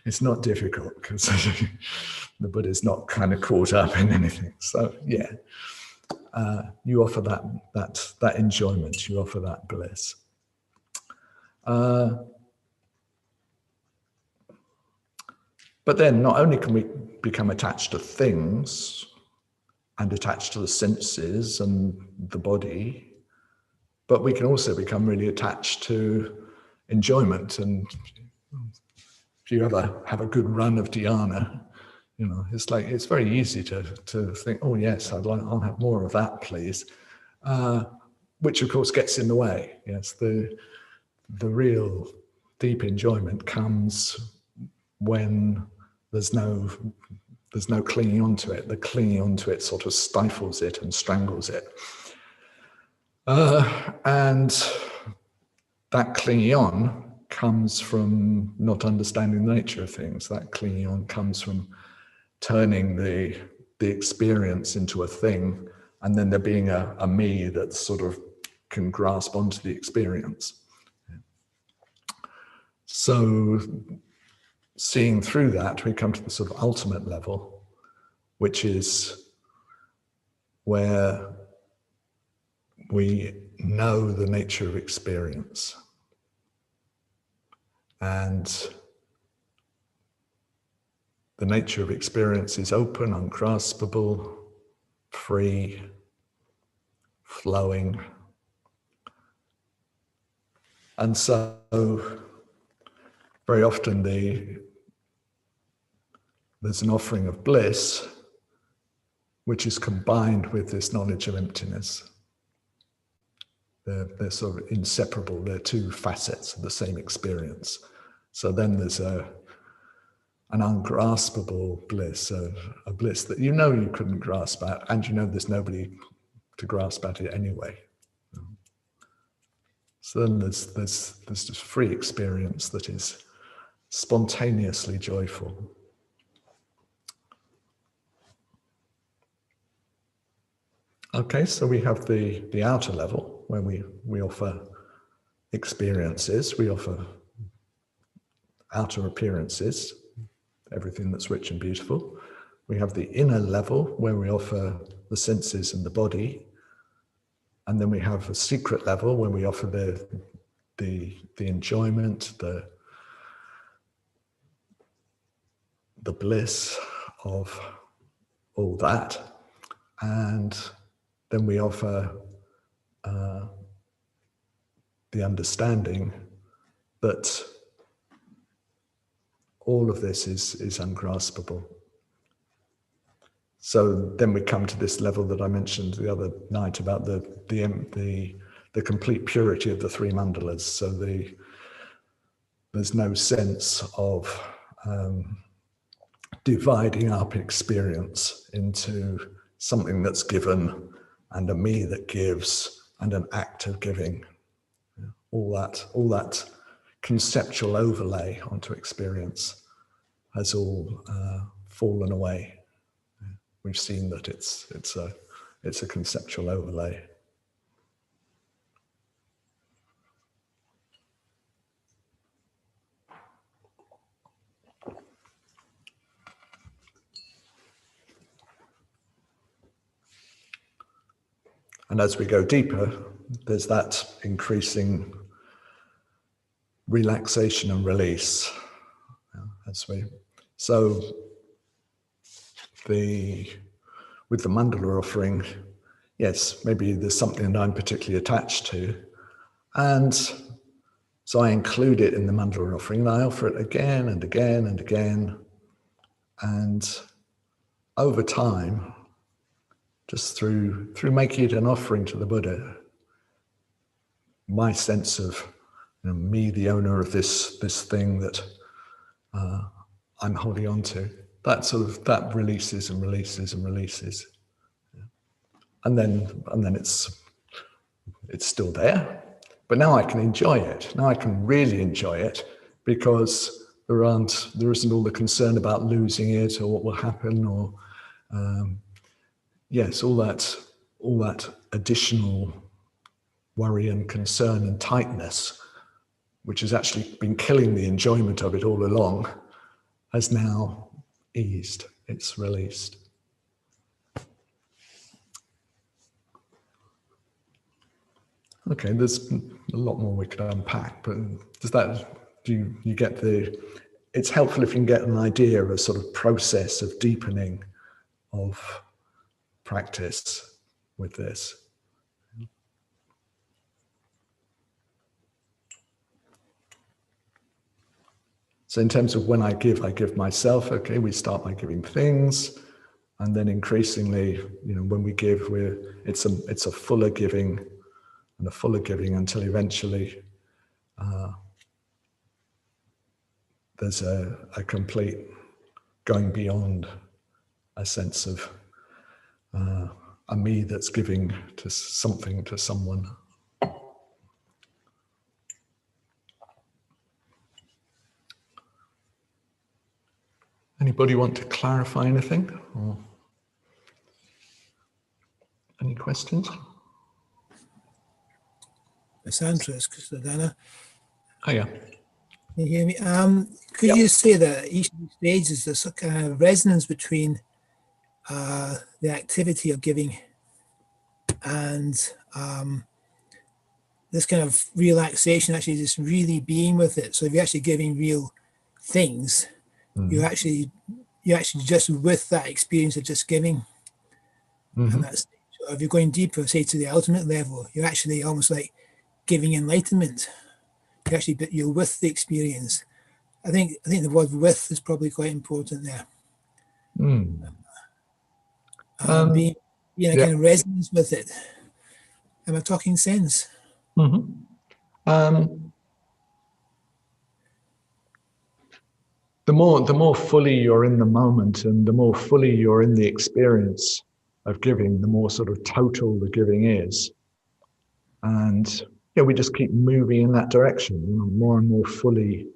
S1: It's not difficult because the Buddha is not kind of caught up in anything. So yeah. You offer that enjoyment, you offer that bliss. But then not only can we become attached to things and attached to the senses and the body, but we can also become really attached to enjoyment. And if you ever have a good run of dhyana, You know, it's like, it's very easy to think, oh yes, I'll have more of that, please. Which of course gets in the way. Yes, the real deep enjoyment comes when there's no clinging onto it. The clinging onto it sort of stifles it and strangles it. And that clinging on comes from not understanding the nature of things. That clinging on comes from turning the experience into a thing, and then there being a me that sort of can grasp onto the experience. So seeing through that, we come to the sort of ultimate level, which is where we know the nature of experience. And the nature of experience is open, ungraspable, free, flowing. And so very often there's an offering of bliss which is combined with this knowledge of emptiness. They're sort of inseparable. They're two facets of the same experience. So then there's an ungraspable bliss, a bliss that you know you couldn't grasp at, and you know there's nobody to grasp at it anyway. So then there's this free experience that is spontaneously joyful. Okay, so we have the outer level where we offer experiences, we offer outer appearances, everything that's rich and beautiful. We have the inner level where we offer the senses and the body. And then we have a secret level where we offer the enjoyment, the bliss of all that. And then we offer the understanding that all of this is ungraspable. So then we come to this level that I mentioned the other night about the complete purity of the three mandalas. So there's no sense of dividing up experience into something that's given and a me that gives and an act of giving. All that conceptual overlay onto experience has all fallen away. We've seen that it's a conceptual overlay. And as we go deeper, there's that increasing relaxation and release. With the mandala offering, yes, maybe there's something that I'm particularly attached to, and so I include it in the mandala offering, and I offer it again and again and again, and over time, just through making it an offering to the Buddha, my sense of me, the owner of this thing that I'm holding on to, that releases and releases and releases, and then it's still there, but now I can enjoy it. Now I can really enjoy it because there isn't all the concern about losing it or what will happen, or yes, all that additional worry and concern and tightness, which has actually been killing the enjoyment of it all along, has now eased, it's released. Okay, there's a lot more we could unpack, but do you get it's helpful if you can get an idea of a sort of process of deepening of practice with this. So in terms of when I give myself. Okay, we start by giving things, and then increasingly, when we give, it's a fuller giving and a fuller giving until eventually there's a complete going beyond a sense of a me that's giving to something to someone. Anybody want to clarify anything? Or any questions?
S3: Vessantara, it's Christadana.
S1: Oh yeah.
S3: Can you hear me? Could you say that each stage is this kind of resonance between the activity of giving and this kind of relaxation, actually just really being with it? So if you're actually giving real things, you're actually just with that experience of just giving. And that's, so if you're going deeper, say to the ultimate level, you're actually almost like giving enlightenment. You're with the experience. I think the word "with" is probably quite important there. Being in a kind of resonance with it. Am I talking sense?
S1: The more fully you're in the moment, and the more fully you're in the experience of giving, the more sort of total the giving is. And we just keep moving in that direction, more and more fully,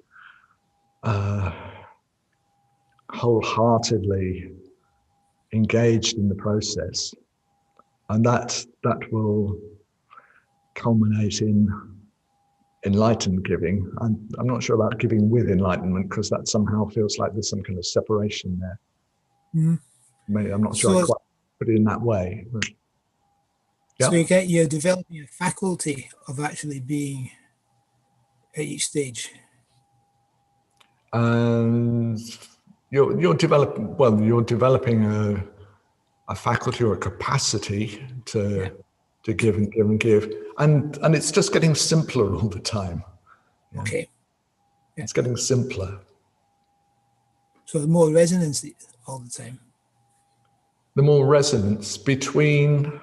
S1: wholeheartedly engaged in the process. And that will culminate in enlightened giving. I'm not sure about giving with enlightenment, because that somehow feels like there's some kind of separation there. Maybe, I'm not sure I quite put it in that way. But,
S3: so you're developing a faculty of actually being at each stage.
S1: And you're developing a faculty or a capacity to give and give and give, and it's just getting simpler all the time.
S3: Okay.
S1: Yeah. It's getting simpler.
S3: So the more resonance all the time.
S1: The more resonance between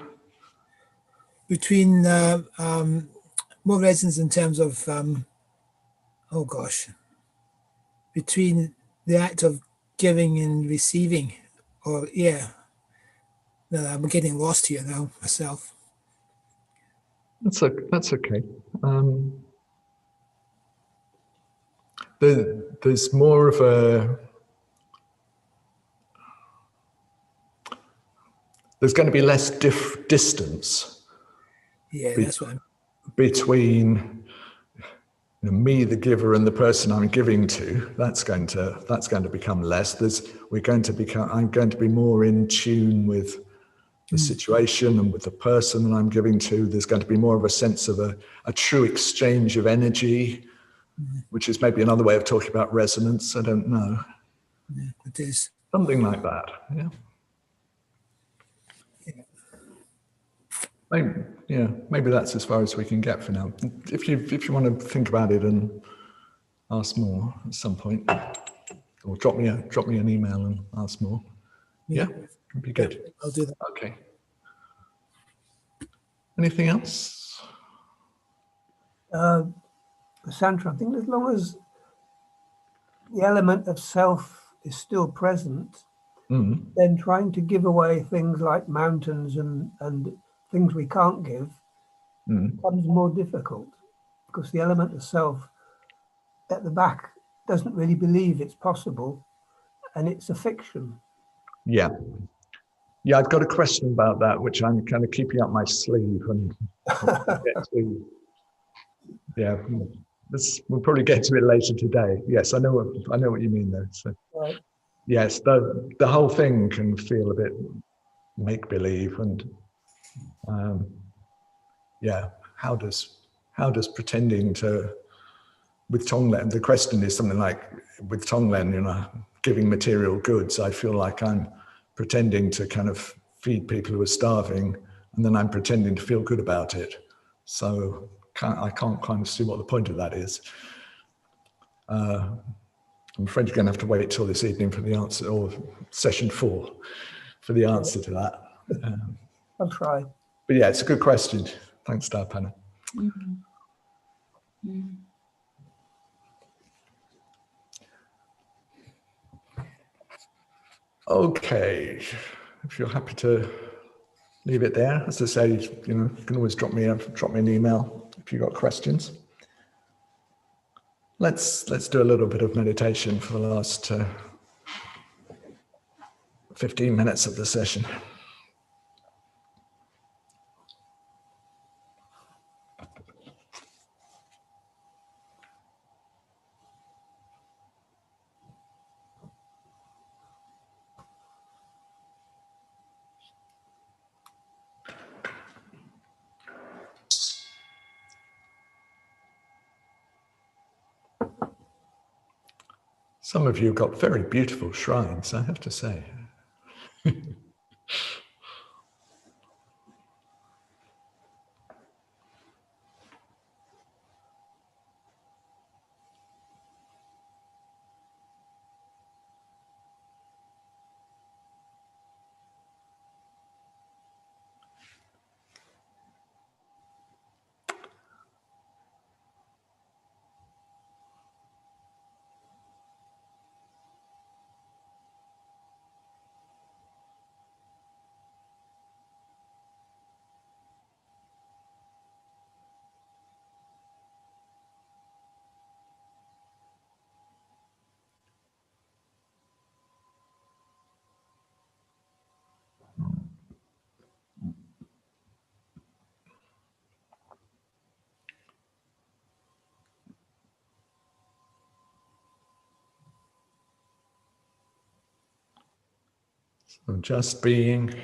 S3: more resonance in terms of between the act of giving and receiving, or no, I'm getting lost here now myself.
S1: That's okay. There's more of there's going to be less distance.
S3: That's what
S1: between me, the giver, and the person I'm giving to. That's going to become less. I'm going to be more in tune with the situation and with the person that I'm giving to. There's going to be more of a sense of a true exchange of energy, which is maybe another way of talking about resonance. I don't know.
S3: Yeah, it is.
S1: Something like that, yeah. Maybe that's as far as we can get for now. If you want to think about it and ask more at some point, or drop me an email and ask more. Yeah, it'd be good.
S3: I'll do that.
S1: Okay. Anything else?
S4: Vessantara, I think as long as the element of self is still present, then trying to give away things like mountains and things we can't give becomes more difficult, because the element of self at the back doesn't really believe it's possible, and it's a fiction.
S1: Yeah, I've got a question about that, which I'm kind of keeping up my sleeve, and we'll probably get to it later today. Yes, I know what you mean though. So,
S4: right.
S1: Yes, the whole thing can feel a bit make believe, and how does pretending to, with Tonglen, the question is something like, with Tonglen, giving material goods, I feel like I'm pretending to kind of feed people who are starving, and then I'm pretending to feel good about it. So I can't kind of see what the point of that is. I'm afraid you're going to have to wait till this evening for the answer, or session 4 for the answer to that.
S4: I'll try.
S1: But yeah, it's a good question. Thanks, Darpana.
S2: Mm-hmm. Mm-hmm.
S1: Okay, if you're happy to leave it there, as I say, you can always drop me an email if you've got questions. Let's do a little bit of meditation for the last 15 minutes of the session. Some of you have got very beautiful shrines, I have to say. So just being.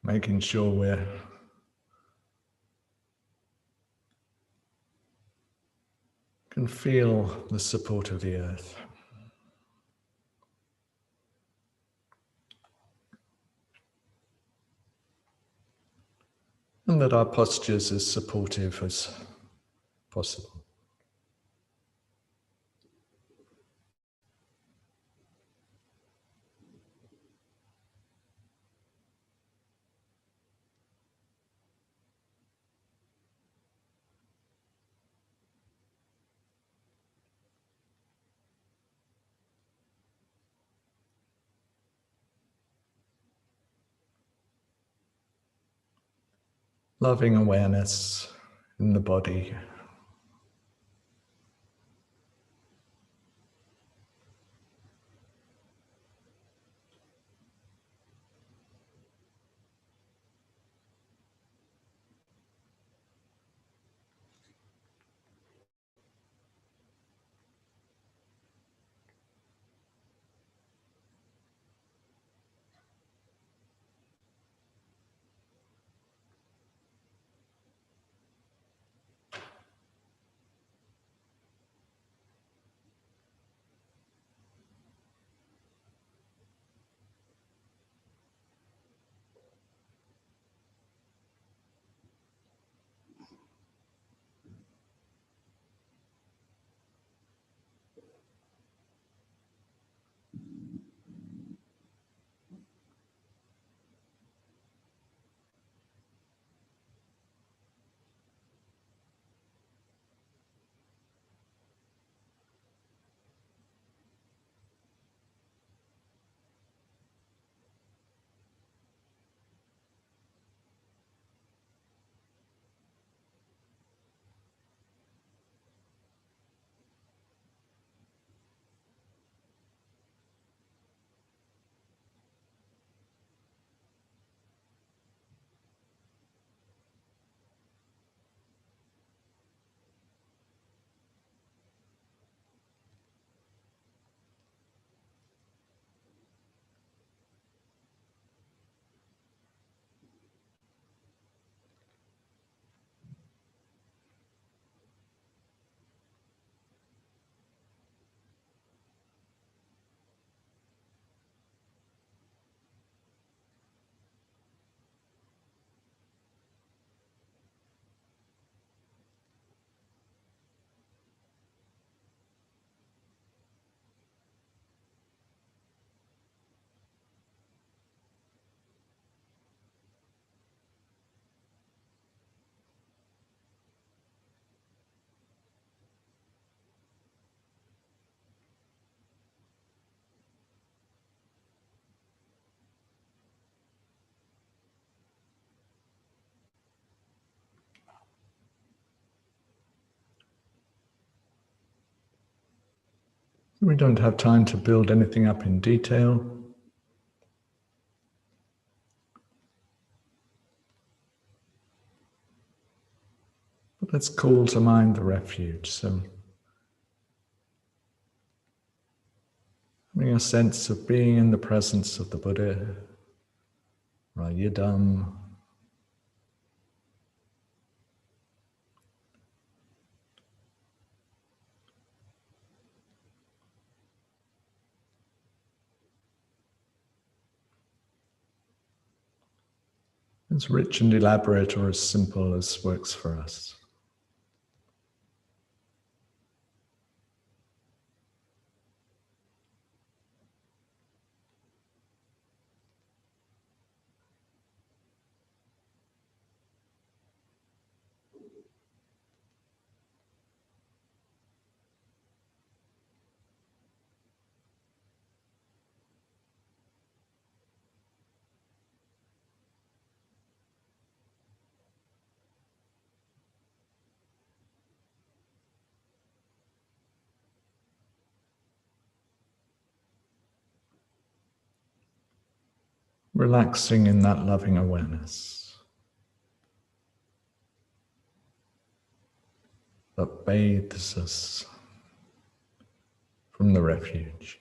S1: Making sure we can feel the support of the earth. And that our posture is as supportive as possible. Loving awareness in the body. We don't have time to build anything up in detail. But let's call to mind the refuge. So having a sense of being in the presence of the Buddha, or Yidam, as rich and elaborate or as simple as works for us. Relaxing in that loving awareness that bathes us from the refuge.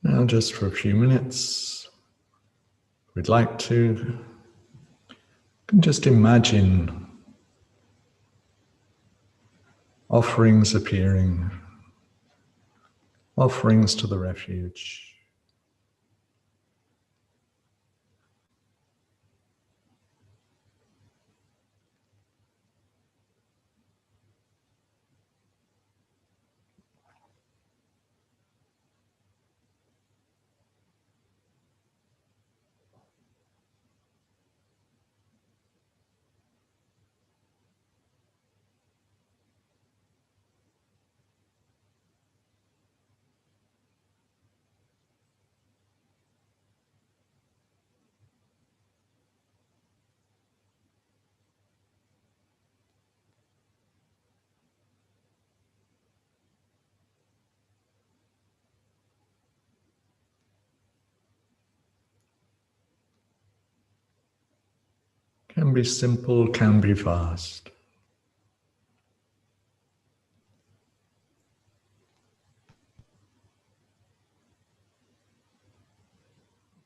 S1: Now, just for a few minutes, if we'd like to, you can just imagine offerings appearing, offerings to the refuge. Can be simple, can be vast.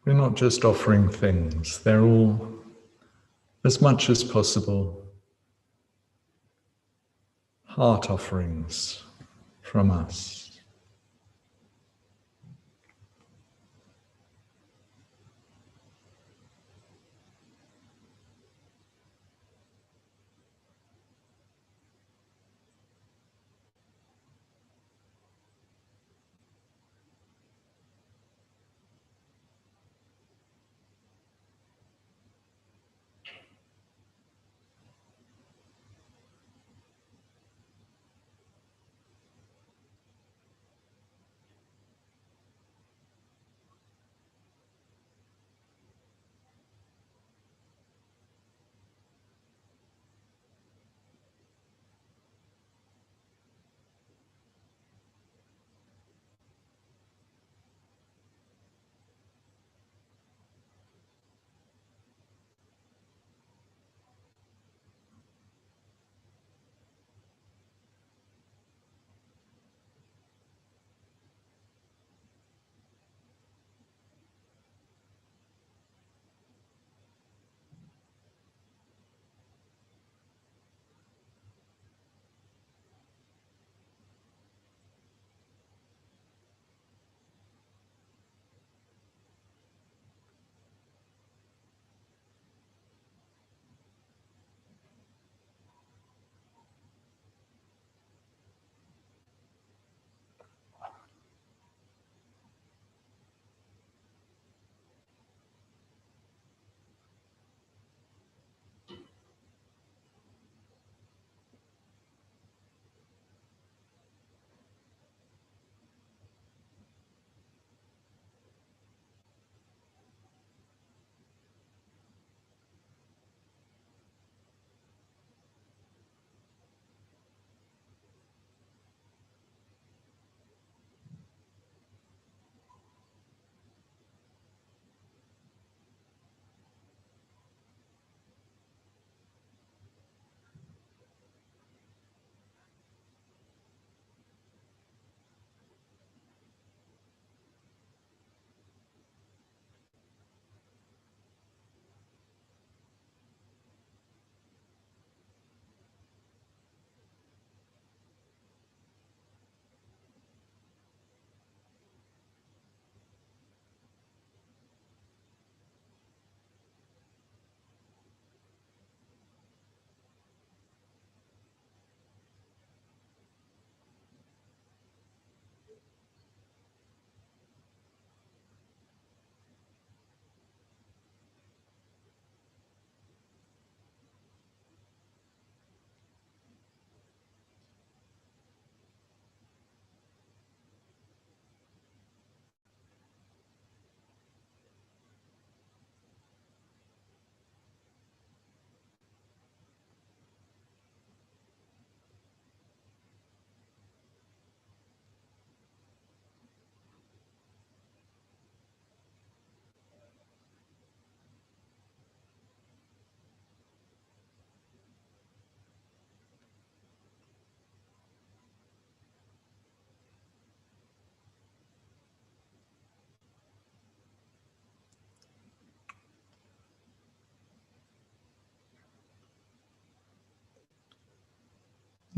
S1: We're not just offering things, they're all, as much as possible, heart offerings from us.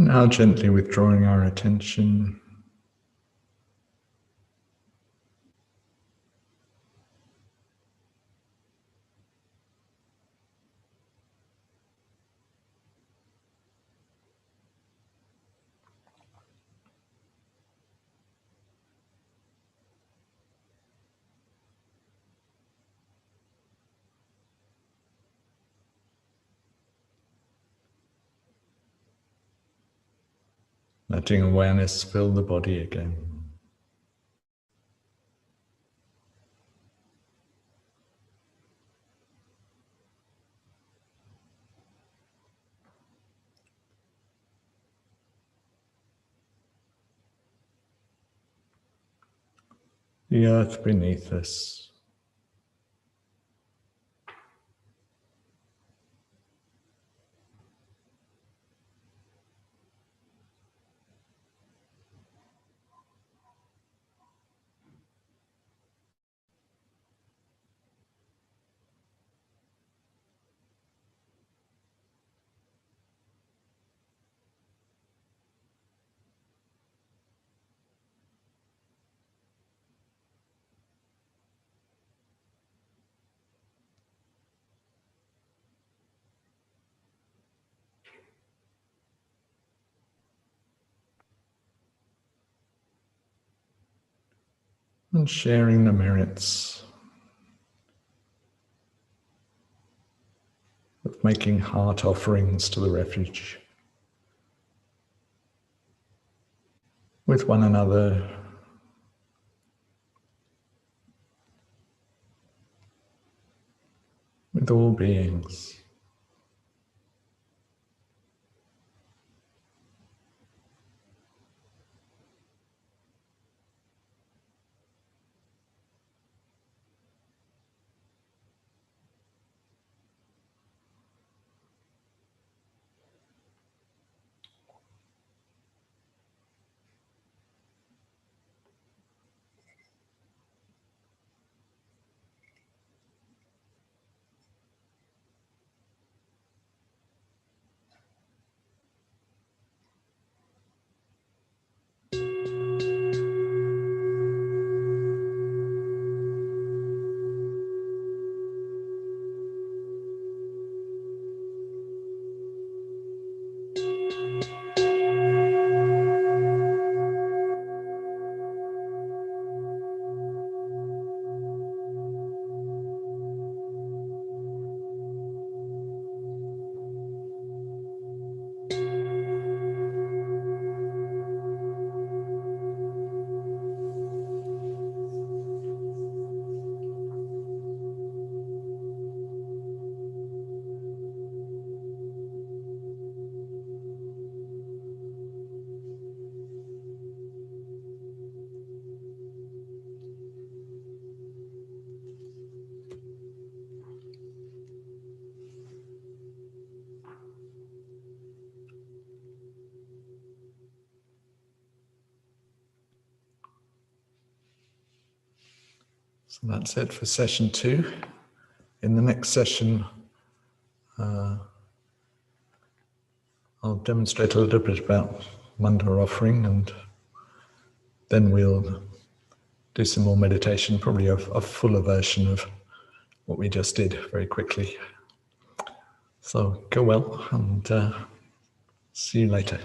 S1: Now gently withdrawing our attention letting awareness fill the body again. The earth beneath us. And sharing the merits of making heart offerings to the refuge with one another, with all beings. So that's it for session 2. In the next session, I'll demonstrate a little bit about mandala offering, and then we'll do some more meditation, probably a fuller version of what we just did very quickly. So go well, and see you later.